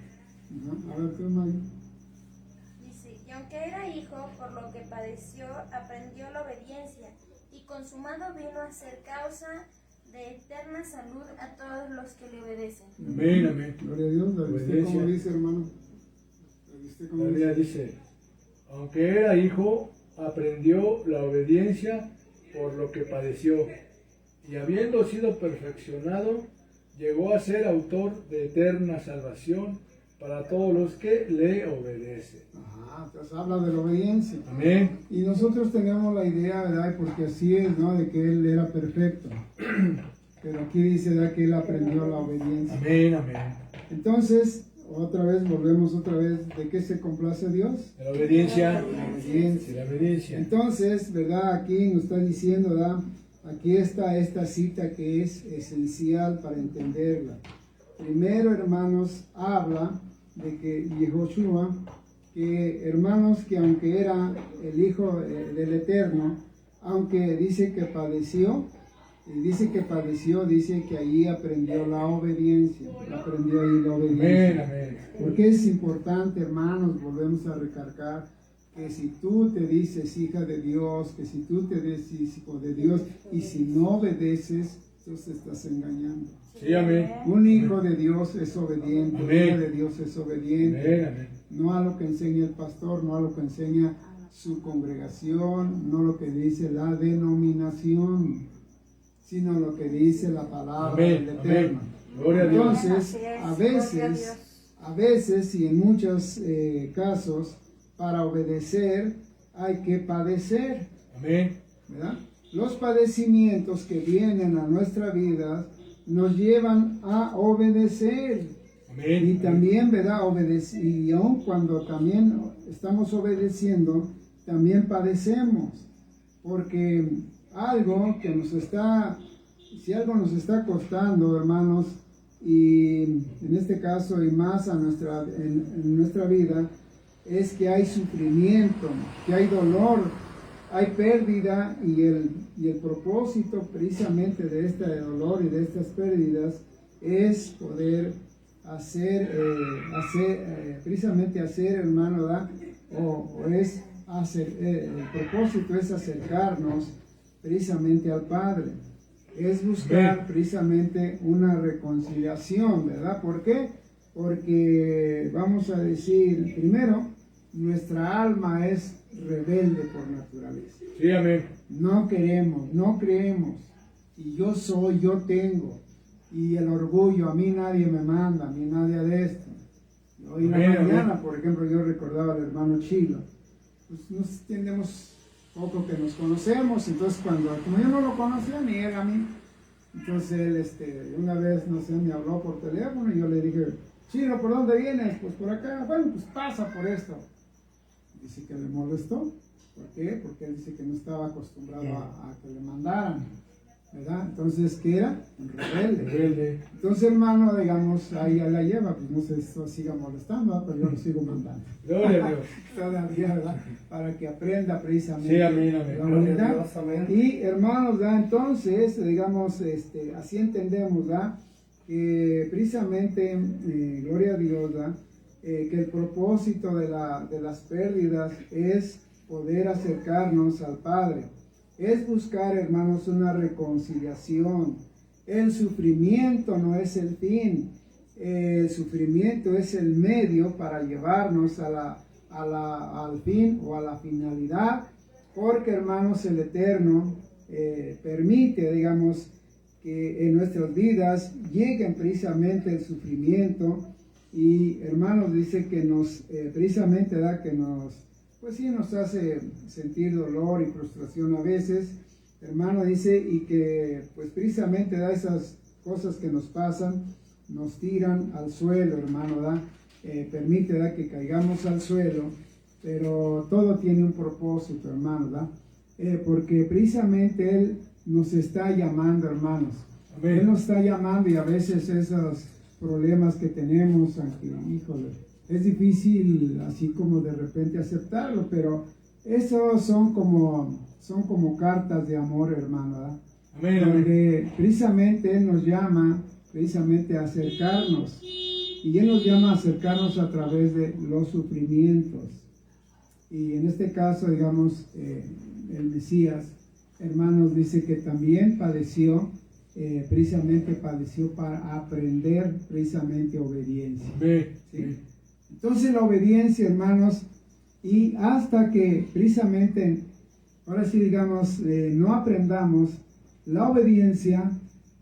Speaker 1: A ver, tú, Mario.
Speaker 7: Dice, y aunque era hijo, por lo que padeció, aprendió la obediencia, y consumado vino a ser causa de eterna salud a todos los que le obedecen.
Speaker 2: Amén, amén.
Speaker 1: Gloria a Dios. ¿Usted cómo dice, hermano? ¿Usted cómo
Speaker 2: La Biblia dice, aunque era hijo, aprendió la obediencia por lo que padeció, y habiendo sido perfeccionado, llegó a ser autor de eterna salvación para todos los que le obedecen.
Speaker 1: Ajá, entonces habla de la obediencia.
Speaker 2: Amén.
Speaker 1: Y nosotros tenemos la idea, ¿verdad? Porque así es, ¿no? De que Él era perfecto. Pero aquí dice, ¿verdad? Que Él aprendió la obediencia.
Speaker 2: Amén, amén.
Speaker 1: Entonces, volvemos otra vez, ¿de qué se complace Dios?
Speaker 2: La obediencia.
Speaker 1: La obediencia.
Speaker 2: La obediencia.
Speaker 1: Entonces, ¿verdad? Aquí nos está diciendo, ¿verdad? Aquí está esta cita que es esencial para entenderla. Primero, hermanos, habla de que Yehoshua, que hermanos, que aunque era el Hijo del Eterno, aunque dice que padeció, y dice que allí aprendió la obediencia, aprendió ahí la obediencia.
Speaker 2: Amén, amén.
Speaker 1: Porque es importante, hermanos, volvemos a recargar, que si tú te dices hija de Dios, que si tú te dices hijo de Dios, y si no obedeces, tú te estás engañando.
Speaker 2: Sí, amén.
Speaker 1: Un hijo de Dios es obediente, un
Speaker 2: Amén.
Speaker 1: hijo de Dios es obediente.
Speaker 2: Amén, amén.
Speaker 1: No a lo que enseña el pastor, no a lo que enseña su congregación, no lo que dice la denominación, sino lo que dice la palabra
Speaker 2: Amén,
Speaker 1: del Eterno.
Speaker 2: amén. Gloria a Dios.
Speaker 1: Entonces, a veces y en muchos casos, para obedecer hay que padecer,
Speaker 2: Amén.
Speaker 1: ¿verdad? Los padecimientos que vienen a nuestra vida nos llevan a obedecer.
Speaker 2: Amén.
Speaker 1: Y también, ¿verdad? Y aun cuando también estamos obedeciendo, también padecemos. Porque si algo nos está costando, hermanos, y en este caso y más en nuestra vida, es que hay sufrimiento, que hay dolor, hay pérdida, y el propósito precisamente de este dolor y de estas pérdidas es poder precisamente hacer, hermano, ¿verdad? El propósito es acercarnos precisamente al Padre, es buscar precisamente una reconciliación, ¿verdad? ¿Por qué? Porque vamos a decir, primero, nuestra alma es rebelde por naturaleza.
Speaker 2: Sí, amén.
Speaker 1: No queremos, no creemos, y yo tengo, y el orgullo, a mí nadie me manda, a mí nadie de esto. Hoy en la mañana, por ejemplo, yo recordaba al hermano Chilo, pues nos tenemos poco que nos conocemos, entonces como yo no lo conocía ni él a mí, entonces él una vez, no sé, me habló por teléfono y yo le dije, Chilo, ¿por dónde vienes? Pues por acá. Bueno, pues pasa por esto. Dice que le molestó. ¿Por qué? Porque él dice que no estaba acostumbrado a que le mandaran, ¿verdad? Entonces, ¿qué era? Un rebelde. Entonces, hermano, digamos, ahí ya la lleva, pues no sé si esto siga molestando, ¿verdad? Pero yo lo sigo mandando.
Speaker 2: Gloria a Dios.
Speaker 1: Todavía, ¿verdad? Para que aprenda precisamente
Speaker 2: Sí, amén, amén.
Speaker 1: la unidad. Y, hermanos, ¿verdad? Entonces, digamos, así entendemos, ¿verdad? Que precisamente, gloria a Dios, ¿verdad? Que el propósito de las pérdidas es poder acercarnos al Padre, es buscar, hermanos, una reconciliación. El sufrimiento no es el fin, el sufrimiento es el medio para llevarnos al fin o a la finalidad, porque, hermanos, el Eterno permite, digamos, que en nuestras vidas lleguen precisamente el sufrimiento, y, hermanos, dice que precisamente da que pues sí, nos hace sentir dolor y frustración a veces, hermano, dice, y que pues precisamente da esas cosas que nos pasan, nos tiran al suelo, hermano, permite que caigamos al suelo, pero todo tiene un propósito, hermano, porque precisamente Él nos está llamando, hermanos. Amén. Él nos está llamando, y a veces esos problemas que tenemos, aunque, híjole, es difícil así como de repente aceptarlo, pero esos son como cartas de amor, hermano, ¿verdad?
Speaker 2: Amén,
Speaker 1: donde precisamente Él nos llama precisamente a acercarnos, y Él nos llama a acercarnos a través de los sufrimientos. Y en este caso, digamos, el Mesías, hermanos, dice que también padeció para aprender precisamente obediencia. ¿Sí? Entonces la obediencia, hermanos, y hasta que precisamente, ahora sí digamos, no aprendamos la obediencia,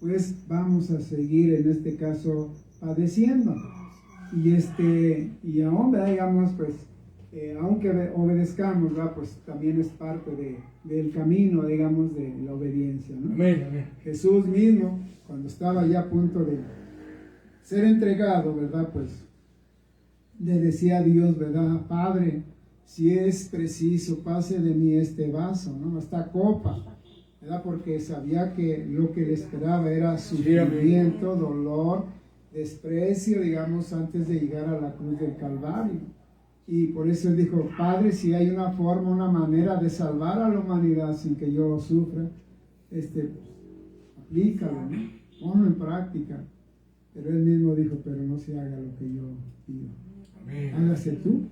Speaker 1: pues vamos a seguir en este caso padeciendo. Y aún, digamos, pues, aunque obedezcamos, ¿verdad? Pues también es parte del camino, digamos, de la obediencia, ¿no?
Speaker 2: Amén, amén.
Speaker 1: Jesús mismo, cuando estaba ya a punto de ser entregado, ¿verdad? Pues le decía a Dios, ¿verdad? Padre, si es preciso, pase de mí este vaso, ¿no? Esta copa, ¿verdad? Porque sabía que lo que le esperaba era sufrimiento, dolor, desprecio, digamos, antes de llegar a la cruz del Calvario. Y por eso él dijo, Padre, si hay una forma, una manera de salvar a la humanidad sin que yo sufra, aplícalo, ¿no? Ponlo en práctica. Pero él mismo dijo, pero no se haga lo que yo pido.
Speaker 2: Amén.
Speaker 1: Hágase tú.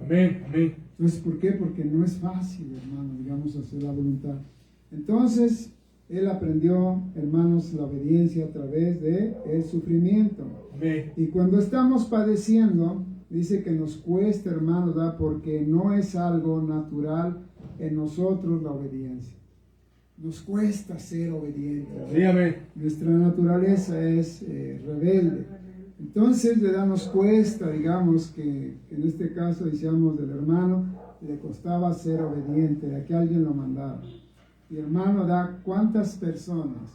Speaker 2: Amén, amén.
Speaker 1: Entonces, ¿por qué? Porque no es fácil, hermano, digamos, hacer la voluntad. Entonces, él aprendió, hermanos, la obediencia a través del sufrimiento.
Speaker 2: Amén.
Speaker 1: Y cuando estamos padeciendo, dice que nos cuesta, hermanos, ¿verdad? Porque no es algo natural en nosotros la obediencia. Nos cuesta ser obedientes.
Speaker 2: Sí, amén.
Speaker 1: Nuestra naturaleza es rebelde. Entonces, ¿verdad? Nos cuesta, digamos, que en este caso, decíamos del hermano, le costaba ser obediente, de que alguien lo mandara. Y hermano, ¿verdad? ¿Cuántas personas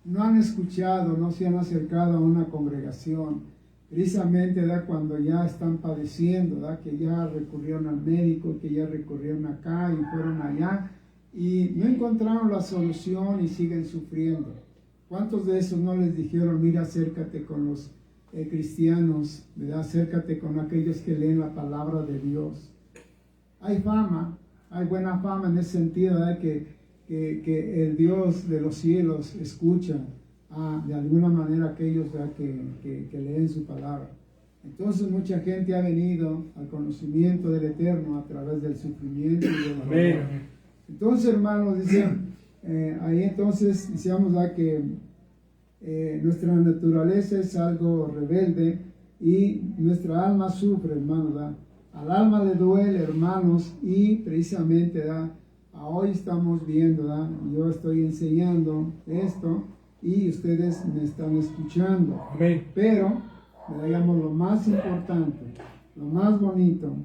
Speaker 1: no han escuchado, no se han acercado a una congregación? Precisamente, ¿verdad? Cuando ya están padeciendo, ¿verdad? Que ya recurrieron al médico, que ya recurrieron acá y fueron allá y no encontraron la solución y siguen sufriendo. ¿Cuántos de esos no les dijeron, mira, acércate con los cristianos, ¿verdad? Acércate con aquellos que leen la palabra de Dios? Hay fama, hay buena fama en ese sentido, ¿verdad? Que el Dios de los cielos escucha de alguna manera aquellos, ¿verdad? que leen su palabra. Entonces mucha gente ha venido al conocimiento del Eterno a través del sufrimiento y del dolor. Entonces, hermanos, dicen, ahí entonces decíamos que nuestra naturaleza es algo rebelde y nuestra alma sufre, hermanos, ¿verdad? Al alma le duele, hermanos, y precisamente, ¿verdad? Hoy estamos viendo, ¿verdad? Yo estoy enseñando esto y ustedes me están escuchando.
Speaker 2: Amén.
Speaker 1: Pero, digamos, lo más importante, lo más bonito,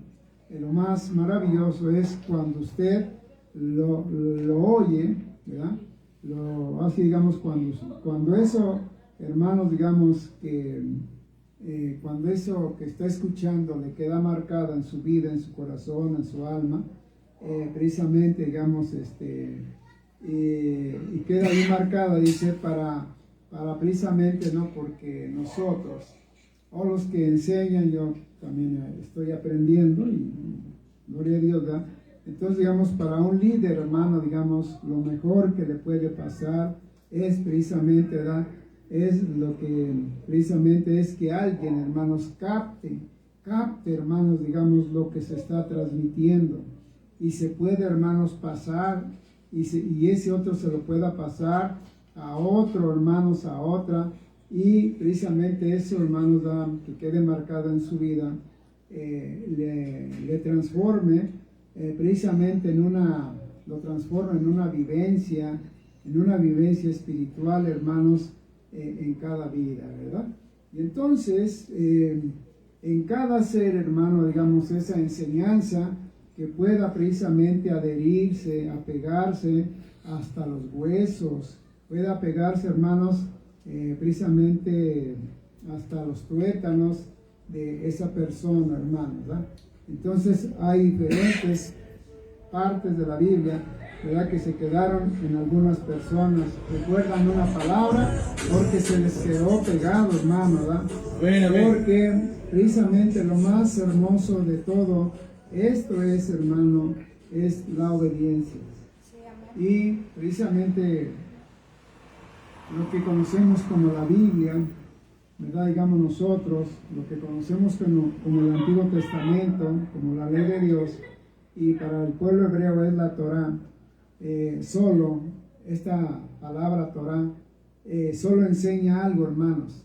Speaker 1: lo más maravilloso es cuando usted lo oye, ¿verdad? Lo hace, digamos, cuando eso, hermanos, digamos que cuando eso que está escuchando le queda marcada en su vida, en su corazón, en su alma, precisamente, digamos, y queda ahí marcada, dice, para precisamente, ¿no? Porque nosotros, o los que enseñan, yo también estoy aprendiendo, y gloria a Dios, ¿verdad? Entonces, digamos, para un líder, hermano, digamos, lo mejor que le puede pasar es precisamente, ¿verdad? Es lo que precisamente es que alguien, hermanos, capte, hermanos, digamos, lo que se está transmitiendo. Y se puede, hermanos, pasar, y ese otro se lo pueda pasar a otro, hermanos, a otra, y precisamente eso, hermanos, que quede marcado en su vida, le transforme precisamente lo transforma en una vivencia espiritual, hermanos, en cada vida, ¿verdad? Y entonces, en cada ser, hermano, digamos, esa enseñanza que pueda precisamente adherirse, apegarse hasta los huesos, pueda apegarse, hermanos, precisamente hasta los tuétanos de esa persona, hermanos, ¿verdad? Entonces hay diferentes partes de la Biblia, ¿verdad? Que se quedaron en algunas personas, recuerdan una palabra porque se les quedó pegado, hermano, ¿verdad? Porque precisamente lo más hermoso de todo esto es, hermano, es la obediencia. Y precisamente lo que conocemos como la Biblia, ¿verdad? Digamos nosotros, lo que conocemos como el Antiguo Testamento, como la ley de Dios, y para el pueblo hebreo es la Torá. Solo esta palabra Torá solo enseña algo, hermanos,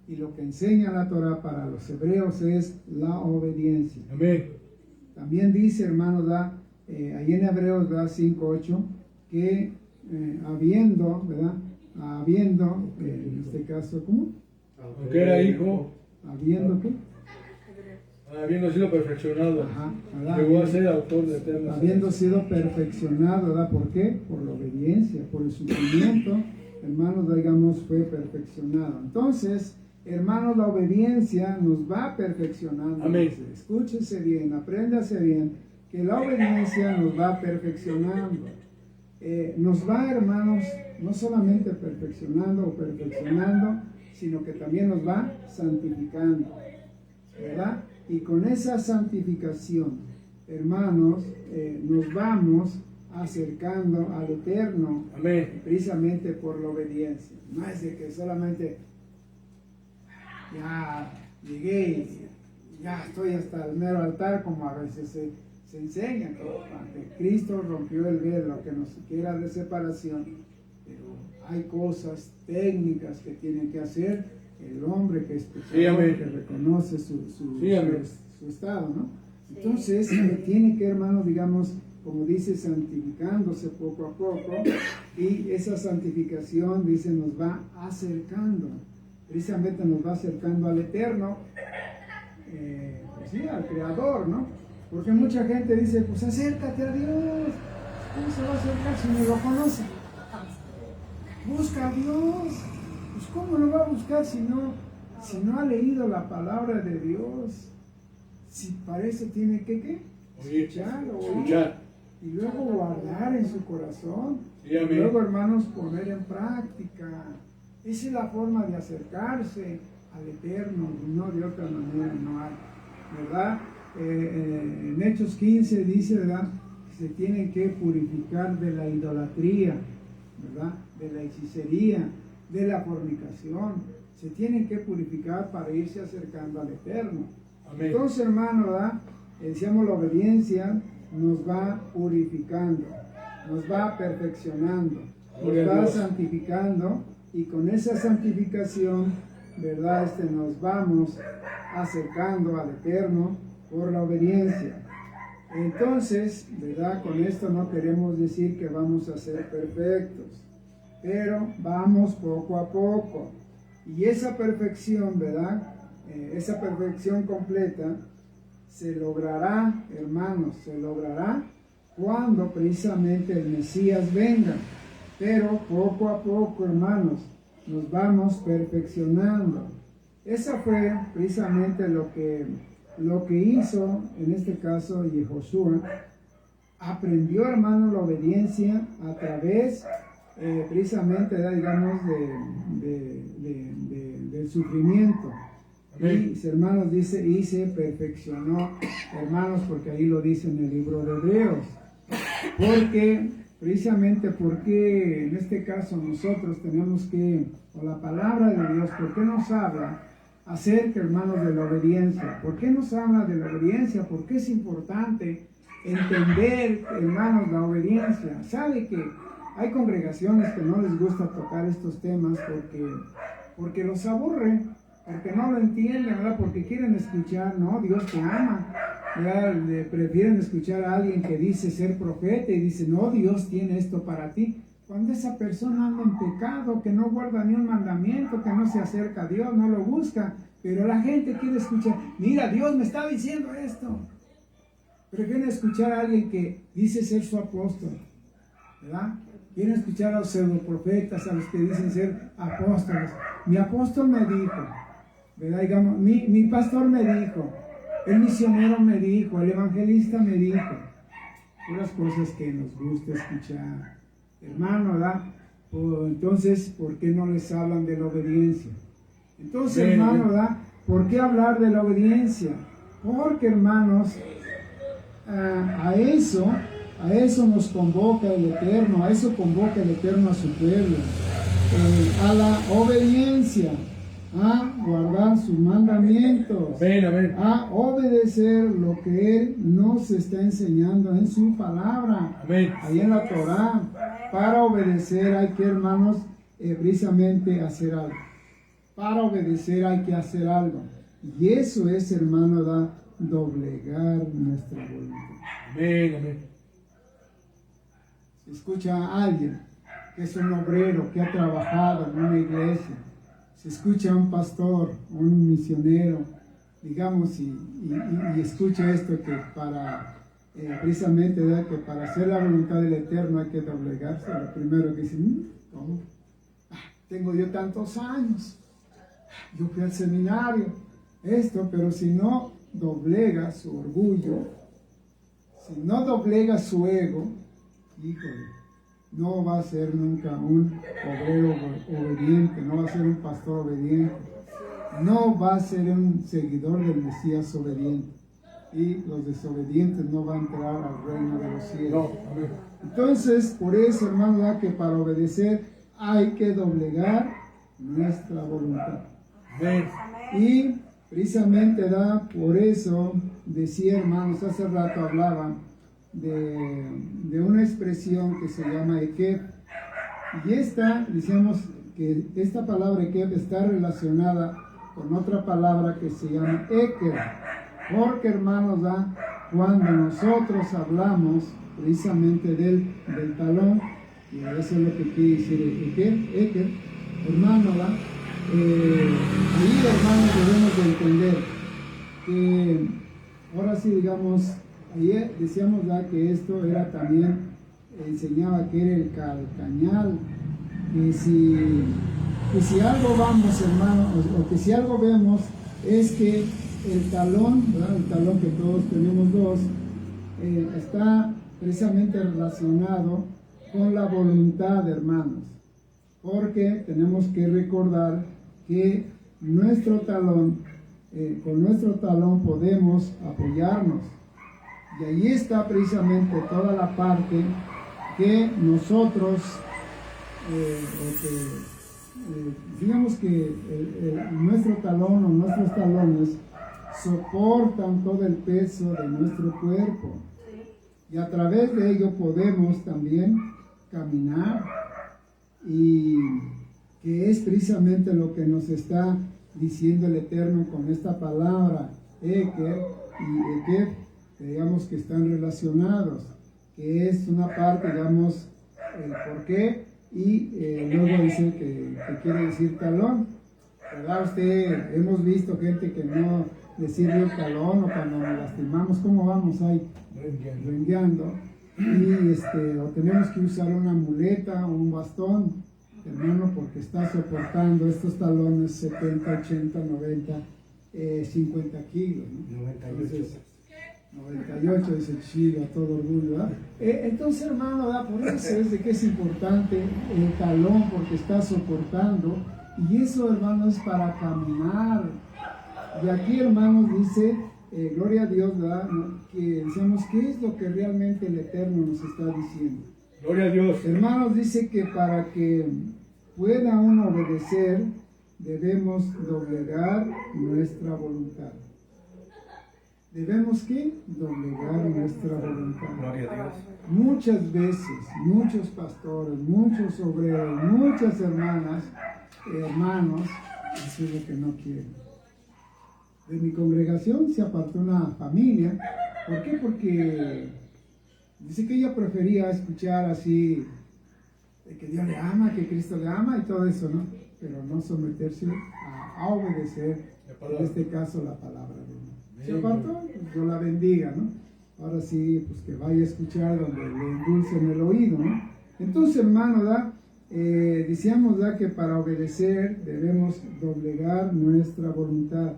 Speaker 1: y lo que enseña la Torá para los hebreos es la obediencia.
Speaker 2: Amén.
Speaker 1: También dice, hermanos, ahí en Hebreos 5:8, que habiendo, ¿verdad? habiendo, en este caso, ¿cómo?
Speaker 2: Aunque era hijo,
Speaker 1: ¿Habiendo qué?
Speaker 2: habiendo sido perfeccionado,
Speaker 1: Ajá, ¿verdad?
Speaker 2: llegó a ser autor de eternas.
Speaker 1: Habiendo sido perfeccionado, ¿verdad? ¿Por qué? Por la obediencia, por el sufrimiento, hermanos, digamos, fue perfeccionado. Entonces, hermanos, la obediencia nos va perfeccionando.
Speaker 2: Amén.
Speaker 1: Escúchese bien, apréndase bien, que la obediencia nos va perfeccionando. Nos va, hermanos, no solamente perfeccionando o perfeccionando, sino que también nos va santificando, ¿verdad? Y con esa santificación, hermanos, nos vamos acercando al Eterno.
Speaker 2: Amén.
Speaker 1: Precisamente por la obediencia. No es de que solamente ya llegué y ya estoy hasta el mero altar, como a veces se enseña, que Cristo rompió el velo, que nos quiera de separación, pero hay cosas técnicas que tiene que hacer el hombre que es pecador, que reconoce su estado, ¿no? Entonces, tiene que, hermanos, digamos, como dice, santificándose poco a poco, y esa santificación, dice, nos va acercando, precisamente nos va acercando al Eterno, pues sí, al Creador, ¿no? Porque mucha gente dice, pues acércate a Dios. ¿Cómo se va a acercar si no lo conoce? Busca a Dios. Pues ¿cómo lo va a buscar si no ha leído la palabra de Dios? Si para eso tiene que ¿qué? Escuchar. Y luego guardar en su corazón. Y luego, hermanos, poner en práctica. Esa es la forma de acercarse al Eterno, no de otra manera no hay, ¿verdad? En Hechos 15 dice, ¿verdad?, que se tienen que purificar de la idolatría, ¿verdad?, de la hechicería, de la fornicación. Se tienen que purificar para irse acercando al Eterno. Amén. Entonces, hermano, ¿verdad?, decíamos, la obediencia nos va purificando, nos va perfeccionando, nos va santificando, y con esa santificación, ¿verdad?, nos vamos acercando al Eterno por la obediencia. Entonces, ¿verdad?, con esto no queremos decir que vamos a ser perfectos, pero vamos poco a poco. Y esa perfección, ¿verdad?, esa perfección completa se logrará, hermanos, se logrará cuando precisamente el Mesías venga. Pero poco a poco, hermanos, nos vamos perfeccionando. Esa fue precisamente lo que hizo, en este caso, Yehoshua. Aprendió, hermano, la obediencia a través, precisamente, digamos, del sufrimiento. Y, hermanos, dice, y se perfeccionó, hermanos, porque ahí lo dice en el libro de Hebreos. Precisamente porque en este caso nosotros tenemos que, o la palabra de Dios, ¿por qué nos habla acerca, hermanos, de la obediencia? ¿Por qué nos habla de la obediencia? Porque es importante entender, hermanos, la obediencia. Sabe que hay congregaciones que no les gusta tocar estos temas porque los aburre, porque no lo entienden, ¿verdad? Porque quieren escuchar, no, Dios te ama. Ya prefieren escuchar a alguien que dice ser profeta y dice, no, Dios tiene esto para ti. Cuando esa persona anda en pecado, que no guarda ni un mandamiento, que no se acerca a Dios, no lo busca, pero la gente quiere escuchar, mira, Dios me está diciendo esto. Prefieren escuchar a alguien que dice ser su apóstol, ¿verdad? Quieren escuchar a los pseudoprofetas, a los que dicen ser apóstoles. Mi apóstol me dijo, ¿verdad? Digamos, mi pastor me dijo, el misionero me dijo, el evangelista me dijo. Puras cosas que nos gusta escuchar, hermano, ¿verdad? Entonces, ¿por qué no les hablan de la obediencia? Entonces, hermano, ¿verdad? ¿Por qué hablar de la obediencia? Porque, hermanos, a eso nos convoca el Eterno, a eso convoca el Eterno a su pueblo, a la obediencia, a guardar sus mandamientos, a obedecer lo que Él nos está enseñando en su palabra, ahí en la Torah. Para obedecer hay que, hermanos, precisamente hacer algo. Para obedecer hay que hacer algo. Y eso es, hermano, doblegar nuestra voluntad.
Speaker 2: Amén, amén.
Speaker 1: Escucha a alguien que es un obrero, que ha trabajado en una iglesia, se escucha a un pastor, un misionero, digamos, y escucha esto que para, precisamente, ¿verdad?, que para hacer la voluntad del Eterno hay que doblegarse. Lo primero que dicen, ¿cómo? Tengo yo tantos años, yo fui al seminario, pero si no doblega su orgullo, si no doblega su ego, híjole, no va a ser nunca un obrero obediente, no va a ser un pastor obediente, no va a ser un seguidor del Mesías obediente. Y los desobedientes no van a entrar al reino de los cielos. Entonces, por eso, hermano, que para obedecer hay que doblegar nuestra voluntad. Y precisamente, por eso decía, hermanos, hace rato hablaban de una expresión que se llama Ekeb. Y decíamos que esta palabra Ekeb está relacionada con otra palabra que se llama Eker. Porque, hermanos, cuando nosotros hablamos precisamente del talón, y eso es lo que quiere decir Eker, hermano, ahí, hermanos, debemos de entender que, ahora sí, digamos, ayer decíamos que esto era también, enseñaba que era el calcañal, que si algo vamos, hermanos, o que si algo vemos, es que el talón, ¿verdad?, el talón que todos tenemos dos, está precisamente relacionado con la voluntad, hermanos, porque tenemos que recordar que nuestro talón, con nuestro talón podemos apoyarnos, y ahí está precisamente toda la parte que nosotros, digamos que nuestro talón o nuestros talones soportan todo el peso de nuestro cuerpo, y a través de ello podemos también caminar, y que es precisamente lo que nos está diciendo el Eterno con esta palabra Eker y Ekeb, que digamos que están relacionados, que es una parte, digamos, el porqué, y luego dice que quiere decir talón, ¿verdad? Hemos visto gente que no le sirve el talón, o cuando nos lastimamos, ¿cómo vamos ahí? Rengueando. Y o tenemos que usar una muleta o un bastón, hermano, porque está soportando estos talones 70, 80, 90, 50 kilos, ¿no? 98 dice Chile a todo orgullo, ¿verdad? Entonces, hermano, por eso es de que es importante el talón, porque está soportando, y eso, hermano, es para caminar. Y aquí, hermanos, dice, gloria a Dios, ¿verdad?, que decíamos, ¿qué es lo que realmente el Eterno nos está diciendo?
Speaker 2: Gloria a Dios.
Speaker 1: Hermanos, dice que para que pueda uno obedecer, debemos doblegar nuestra voluntad. ¿Debemos qué? Doblegar nuestra voluntad.
Speaker 6: Gloria a Dios.
Speaker 1: Muchas veces, muchos pastores, muchos obreros, muchas hermanas, hermanos, eso es lo que no quieren. De mi congregación se apartó una familia. ¿Por qué? Porque dice que ella prefería escuchar así, de que Dios le ama, que Cristo le ama y todo eso, ¿no? Pero no someterse a obedecer, en este caso, la palabra de Dios. Se apartó, pues Dios la bendiga, ¿no? Ahora sí, pues que vaya a escuchar donde le endulcen el oído, ¿no? Entonces, hermano, decíamos que para obedecer debemos doblegar nuestra voluntad,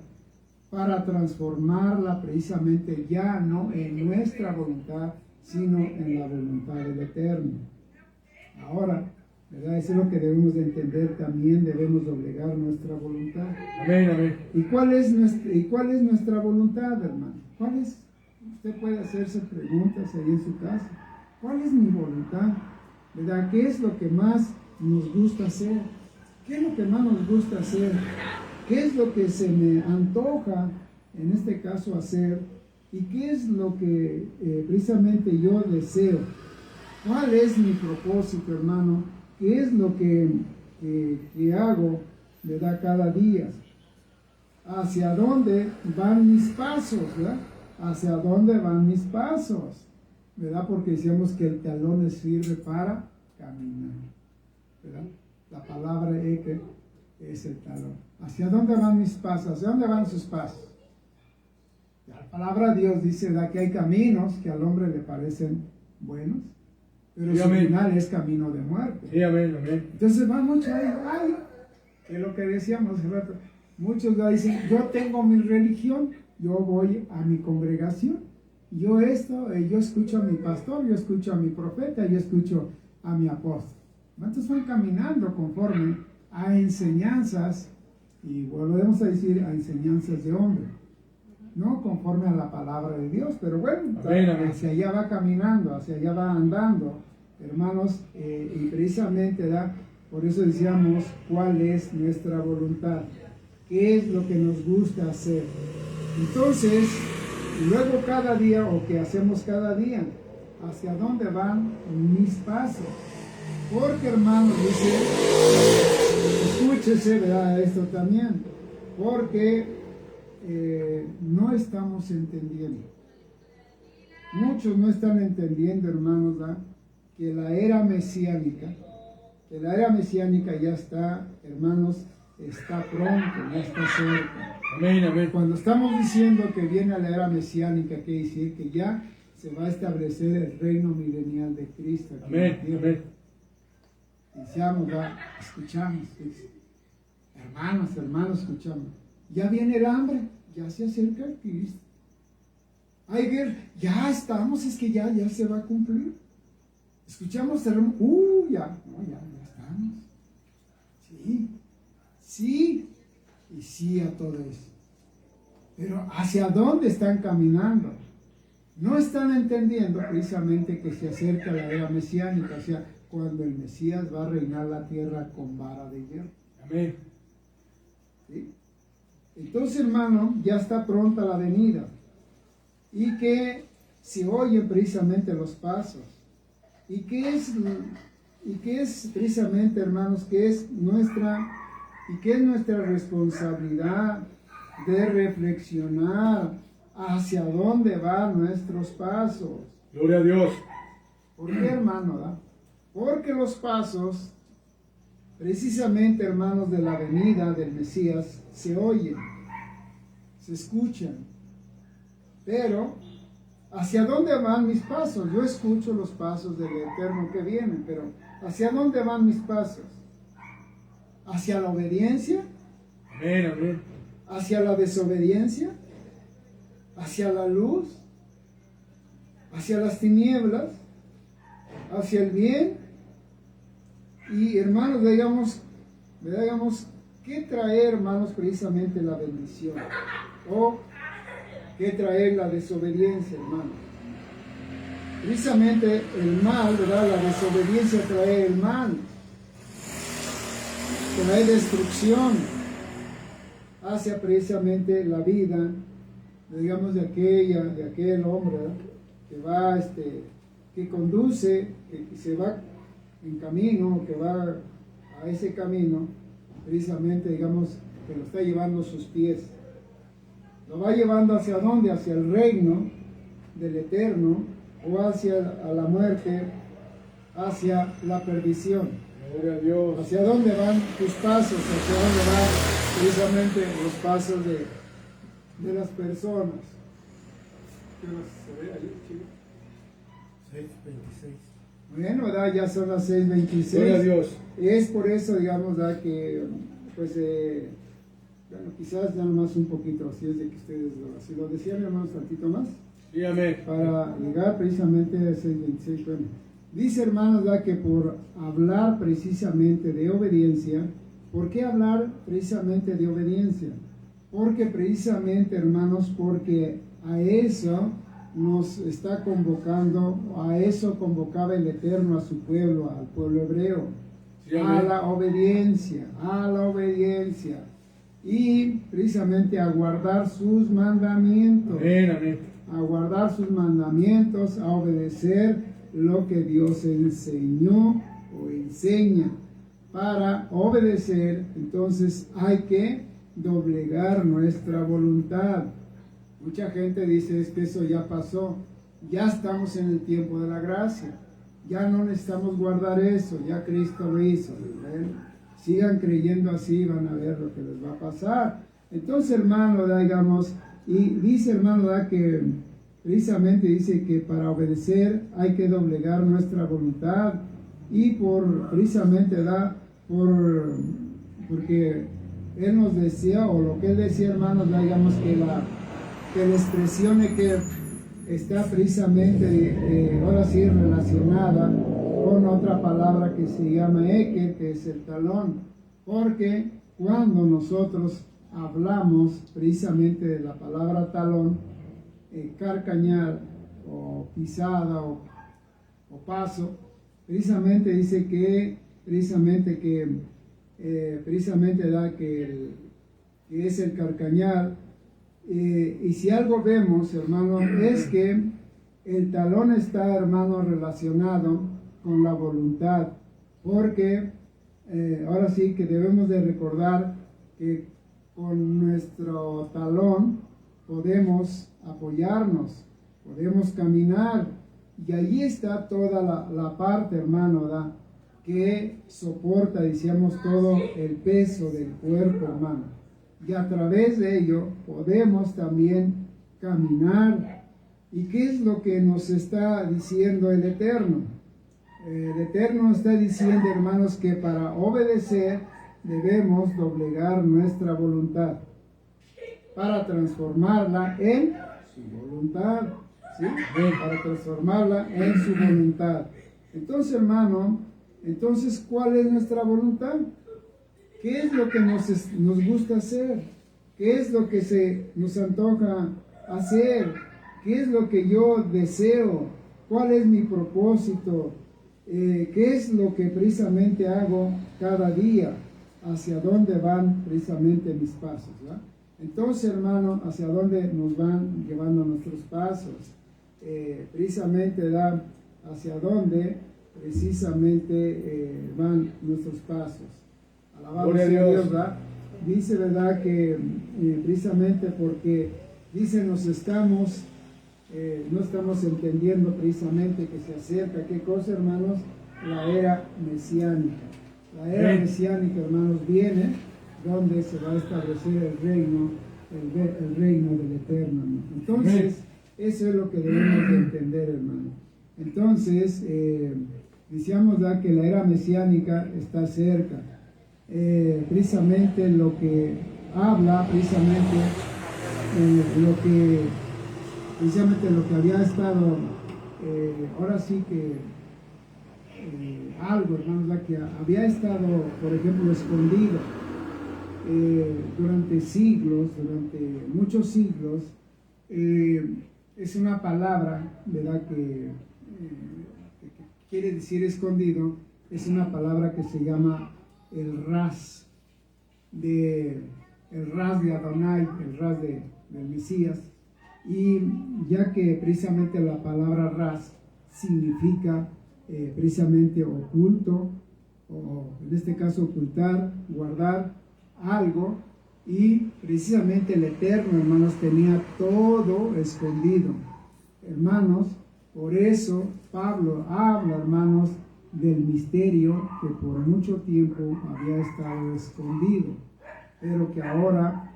Speaker 1: para transformarla precisamente ya no en nuestra voluntad, sino en la voluntad del Eterno. Ahora, ¿verdad? Eso es lo que debemos de entender también, debemos doblegar nuestra voluntad.
Speaker 2: Amén, amén.
Speaker 1: ¿Y cuál es nuestra voluntad, hermano? ¿Cuál es? Usted puede hacerse preguntas ahí en su casa. ¿Cuál es mi voluntad? ¿Verdad? ¿Qué es lo que más nos gusta hacer? ¿Qué es lo que más nos gusta hacer? ¿Qué es lo que se me antoja, en este caso, hacer? ¿Y qué es lo que precisamente yo deseo? ¿Cuál es mi propósito, hermano? ¿Qué es lo que hago, ¿verdad?, cada día? ¿Hacia dónde van mis pasos, verdad? ¿Hacia dónde van mis pasos? ¿Verdad? Porque decíamos que el talón sirve para caminar. ¿verdad? La palabra Eke es el talón. ¿Hacia dónde van mis pasos? ¿Hacia dónde van sus pasos? La palabra de Dios dice, ¿verdad?, que hay caminos que al hombre le parecen buenos, pero
Speaker 2: Sí,
Speaker 1: su
Speaker 2: amén.
Speaker 1: final es camino de muerte.
Speaker 2: Sí, amén, amén.
Speaker 1: Entonces van muchos ahí, ay, es lo que decíamos hace rato. Muchos dicen, yo tengo mi religión, yo voy a mi congregación, yo escucho a mi pastor, yo escucho a mi profeta, yo escucho a mi apóstol. Entonces van caminando conforme a enseñanzas, y volvemos a decir, a enseñanzas de hombre, no conforme a la palabra de Dios, pero bueno,
Speaker 2: Amén, amén.
Speaker 1: hacia allá va caminando, hacia allá va andando, hermanos, y precisamente, ¿verdad?, por eso decíamos cuál es nuestra voluntad, qué es lo que nos gusta hacer. Entonces, luego cada día, o que hacemos cada día, hacia dónde van mis pasos. Porque, hermanos, dice, escúchese, ¿verdad?, esto también, porque no estamos entendiendo. Muchos no están entendiendo, hermanos, ¿verdad?, que la era mesiánica ya está, hermanos, está pronto, ya está cerca.
Speaker 2: Amén, amén.
Speaker 1: Cuando estamos diciendo que viene la era mesiánica, quiere decir que ya se va a establecer el reino milenial de Cristo. Aquí en la
Speaker 2: Amén,
Speaker 1: tierra.
Speaker 2: amén.
Speaker 1: Decíamos, escuchamos, hermanos, escuchamos. Ya viene el hambre, ya se acerca el Cristo. Hay guerra, ya estamos, es que ya se va a cumplir. Escuchamos el ya estamos. Sí, y sí a todo eso. Pero ¿hacia dónde están caminando? No están entendiendo precisamente que se acerca la era mesiánica, o sea, cuando el Mesías va a reinar la tierra con vara de hierro.
Speaker 2: Amén.
Speaker 1: ¿Sí? Entonces, hermano, ya está pronta la venida. Y que se oyen precisamente los pasos. ¿Y qué es precisamente, hermanos, qué es nuestra responsabilidad de reflexionar hacia dónde van nuestros pasos?
Speaker 2: Gloria a Dios.
Speaker 1: ¿Por qué, hermano? ¿Da? Porque los pasos, precisamente, hermanos, de la venida del Mesías, se oyen, se escuchan. Pero, ¿hacia dónde van mis pasos? Yo escucho los pasos del Eterno que vienen, pero ¿hacia dónde van mis pasos? ¿Hacia la obediencia?
Speaker 2: Amén, amén.
Speaker 1: ¿Hacia la desobediencia? ¿Hacia la luz? ¿Hacia las tinieblas? ¿Hacia el bien? Y hermanos, veamos qué trae, hermanos, precisamente la bendición, o qué trae la desobediencia, hermanos. Precisamente el mal, ¿verdad? La desobediencia trae el mal, trae destrucción hacia precisamente la vida, digamos, de aquel hombre, ¿verdad?, que va, que conduce, que se va en camino, que va a ese camino, precisamente, digamos, que lo está llevando sus pies. Lo va llevando hacia dónde, hacia el reino del Eterno, o hacia a la muerte, hacia la perdición.
Speaker 2: Gloria a Dios.
Speaker 1: ¿Hacia dónde van tus pasos? ¿Hacia dónde van precisamente los pasos de las personas? ¿Qué más se ve ahí, chicos?
Speaker 6: 6:26.
Speaker 1: Bueno, ¿verdad? Ya son las
Speaker 2: Gloria a
Speaker 1: 6:26.
Speaker 2: Dios.
Speaker 1: Es por eso, digamos, ¿verdad?, que, pues, bueno, quizás ya nomás un poquito, así es de que ustedes si lo decían, hermanos, tantito más,
Speaker 2: Sí, amén.
Speaker 1: para llegar precisamente a 6:26. Bueno, dice, hermanos, ¿verdad?, que por hablar precisamente de obediencia, ¿por qué hablar precisamente de obediencia? Porque precisamente, hermanos, porque a eso nos está convocando, a eso convocaba el Eterno a su pueblo, al pueblo hebreo,
Speaker 2: Sí,
Speaker 1: a
Speaker 2: amén.
Speaker 1: la obediencia, y precisamente a guardar sus mandamientos,
Speaker 2: Amén, amén.
Speaker 1: a guardar sus mandamientos, a obedecer lo que Dios enseñó o enseña. Para obedecer, entonces hay que doblegar nuestra voluntad. Mucha gente dice, es que eso ya pasó, ya estamos en el tiempo de la gracia, Ya no necesitamos guardar eso, ya Cristo lo hizo. ¿Ven? Sigan creyendo así, van a ver lo que les va a pasar. Entonces, hermano, digamos, y dice, hermano, que precisamente dice que para obedecer hay que doblegar nuestra voluntad y precisamente porque él nos decía, o lo que él decía, hermanos, digamos que la expresión es que está precisamente, ahora sí, relacionada con otra palabra que se llama eker, que es el talón, porque cuando nosotros hablamos precisamente de la palabra talón, carcañar o pisada o paso, precisamente dice que es el carcañar. Y si algo vemos, hermano, es que el talón está, hermano, relacionado con la voluntad, porque ahora sí que debemos de recordar que con nuestro talón podemos apoyarnos, podemos caminar, y allí está toda la parte, hermano, ¿verdad?, que soporta, decíamos, todo el peso del cuerpo, hermano. Y a través de ello podemos también caminar. ¿Y qué es lo que nos está diciendo el Eterno? El Eterno está diciendo, hermanos, que para obedecer debemos doblegar nuestra voluntad para transformarla en su voluntad, ¿sí? Para transformarla en su voluntad. Entonces, hermano, ¿cuál es nuestra voluntad? ¿Qué es lo que nos gusta hacer? ¿Qué es lo que se nos antoja hacer? ¿Qué es lo que yo deseo? ¿Cuál es mi propósito? ¿Qué es lo que precisamente hago cada día? ¿Hacia dónde van precisamente mis pasos? ¿Va? Entonces, hermano, ¿hacia dónde nos van llevando nuestros pasos? Precisamente, ¿verdad?, hacia dónde precisamente van nuestros pasos. Alabado sea Dios, ¿verdad? Dice, ¿verdad?, que precisamente porque dice no estamos entendiendo precisamente que se acerca, ¿qué cosa, hermanos? La era mesiánica. La era mesiánica, hermanos, viene donde se va a establecer el reino del Eterno, ¿no? Entonces, eso es lo que debemos de entender, hermano. Entonces, decíamos, ¿verdad?, que la era mesiánica está cerca. Precisamente lo que habla, precisamente lo que había estado, ahora sí que algo, hermanos, ¿verdad?, que había estado, por ejemplo, escondido durante siglos, durante muchos siglos, es una palabra, ¿verdad?, que quiere decir escondido, es una palabra que se llama el ras de Adonai, el ras del Mesías, y ya que precisamente la palabra ras significa precisamente oculto, o en este caso ocultar, guardar algo, y precisamente el Eterno, hermanos, tenía todo escondido, hermanos. Por eso Pablo habla, hermanos, del misterio que por mucho tiempo había estado escondido, pero que ahora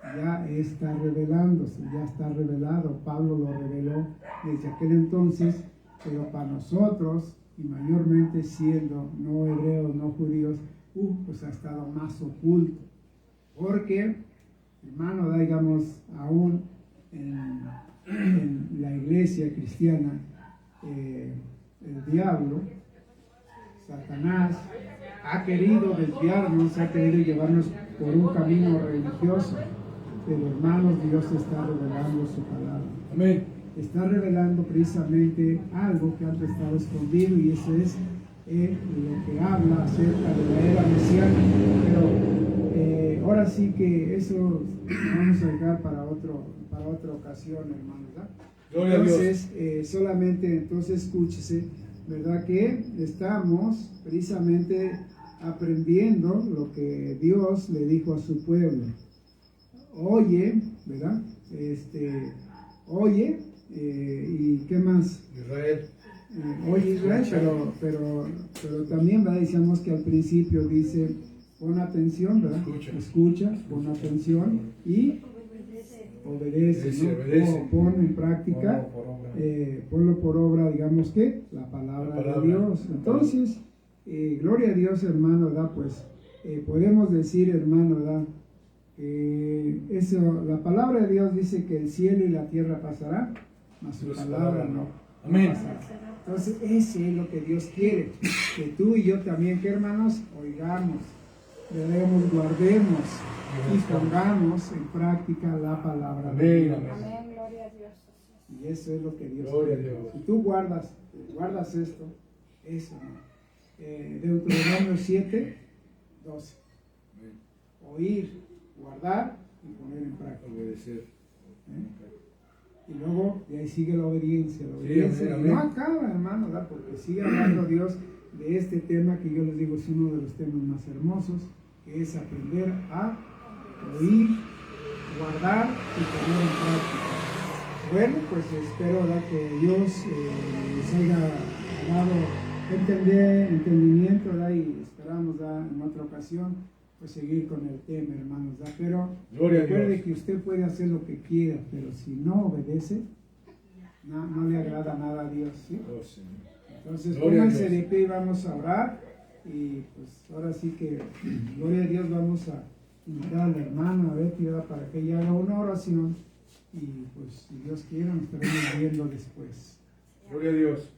Speaker 1: ya está revelándose, ya está revelado. Pablo lo reveló desde aquel entonces, pero para nosotros, y mayormente siendo no hebreos, no judíos, pues ha estado más oculto, porque, hermano, digamos, aún en la iglesia cristiana, el diablo, Satanás, ha querido desviarnos, ha querido llevarnos por un camino religioso, pero, hermanos, Dios está revelando su palabra.
Speaker 2: Amén.
Speaker 1: Está revelando precisamente algo que antes estaba escondido, y eso es lo que habla acerca de la era mesiánica. Pero ahora sí que eso vamos a dejar para otra ocasión, hermanos, ¿verdad? Entonces, solamente entonces escúchese, ¿verdad?, que estamos precisamente aprendiendo lo que Dios le dijo a su pueblo. Oye, ¿verdad? Oye, ¿y qué más? oye Israel, pero también, ¿verdad? Decíamos que al principio dice, pon atención, ¿verdad? Escucha, pon atención y obedece, ¿no? Pon en práctica, ponlo por obra, digamos que, la palabra de Dios. Entonces, gloria a Dios, hermano, ¿verdad? Pues podemos decir, hermano, ¿verdad? La palabra de Dios dice que el cielo y la tierra pasarán, mas su palabra no.
Speaker 2: Amén.
Speaker 1: Entonces, ese es lo que Dios quiere, que tú y yo también, que hermanos, oigamos, debemos, guardemos y pongamos en práctica la palabra de Dios.
Speaker 3: Amén, gloria a Dios.
Speaker 1: Y eso es lo que Dios
Speaker 2: Gloria
Speaker 1: quiere.
Speaker 2: a Dios.
Speaker 1: Si tú guardas esto, eso, ¿no? Deuteronomio 7, 12. Oír, guardar y poner en práctica.
Speaker 2: Obedecer.
Speaker 1: Y luego, de ahí sigue la obediencia. La obediencia
Speaker 2: amén.
Speaker 1: no acaba, hermano, ¿verdad? Porque sigue hablando Dios de este tema que yo les digo es uno de los temas más hermosos, que es aprender a oír, guardar y poner en práctica. Bueno, pues espero, ¿verdad?, que Dios les haya dado entendimiento, ¿verdad? Y esperamos, ¿verdad?, en otra ocasión pues seguir con el tema, hermanos, ¿verdad? Pero recuerde que usted puede hacer lo que quiera, pero si no obedece, no le agrada nada a Dios, ¿sí? Entonces, pónganse de pie y vamos a orar. Y pues ahora sí que, gloria a Dios, vamos a invitar al hermano a Betty, ¿verdad?, para que ella haga una oración. Y pues, si Dios quiere, nos estaremos viendo después.
Speaker 2: Gloria a Dios.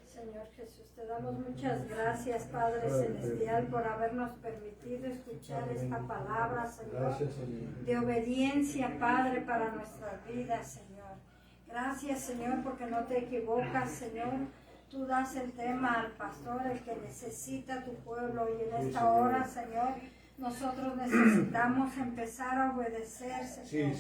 Speaker 3: Señor Jesús, te damos muchas gracias, Padre Celestial, por habernos permitido escuchar esta palabra, Señor, de obediencia, Padre, para nuestras vidas, Señor. Gracias, Señor, porque no te equivocas, Señor. Tú das el tema al pastor, el que necesita tu pueblo, y en esta hora, Señor, nosotros necesitamos empezar a obedecer, Señor,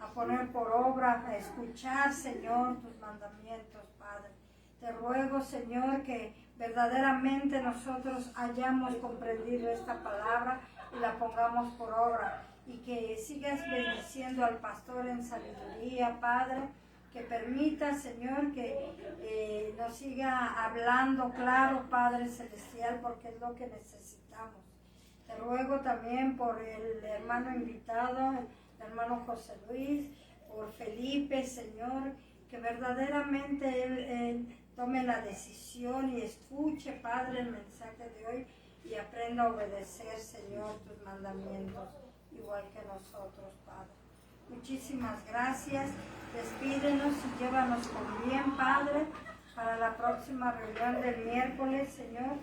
Speaker 3: a poner por obra, a escuchar, Señor, tus mandamientos, Padre. Te ruego, Señor, que verdaderamente nosotros hayamos comprendido esta palabra y la pongamos por obra, y que sigas bendiciendo al pastor en sabiduría, Padre, que permita, Señor, que nos siga hablando claro, Padre Celestial, porque es lo que necesitamos. Te ruego también por el hermano invitado, el hermano José Luis, por Felipe, Señor, que verdaderamente él tome la decisión y escuche, Padre, el mensaje de hoy y aprenda a obedecer, Señor, tus mandamientos, igual que nosotros, Padre. Muchísimas gracias. Despídenos y llévanos con bien, Padre, para la próxima reunión del miércoles, Señor.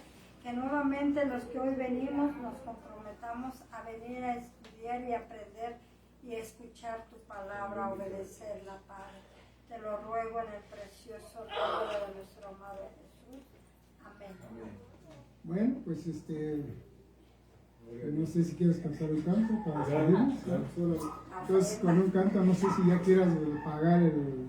Speaker 3: Que nuevamente los que hoy venimos nos comprometamos a venir a estudiar y aprender y escuchar tu palabra, obedecerla, Padre. Te lo ruego en el precioso nombre de nuestro amado Jesús. Amén.
Speaker 1: Bueno, pues no sé si quieres cantar un canto para salirnos. Entonces, con un canto, no sé si ya quieras pagar el...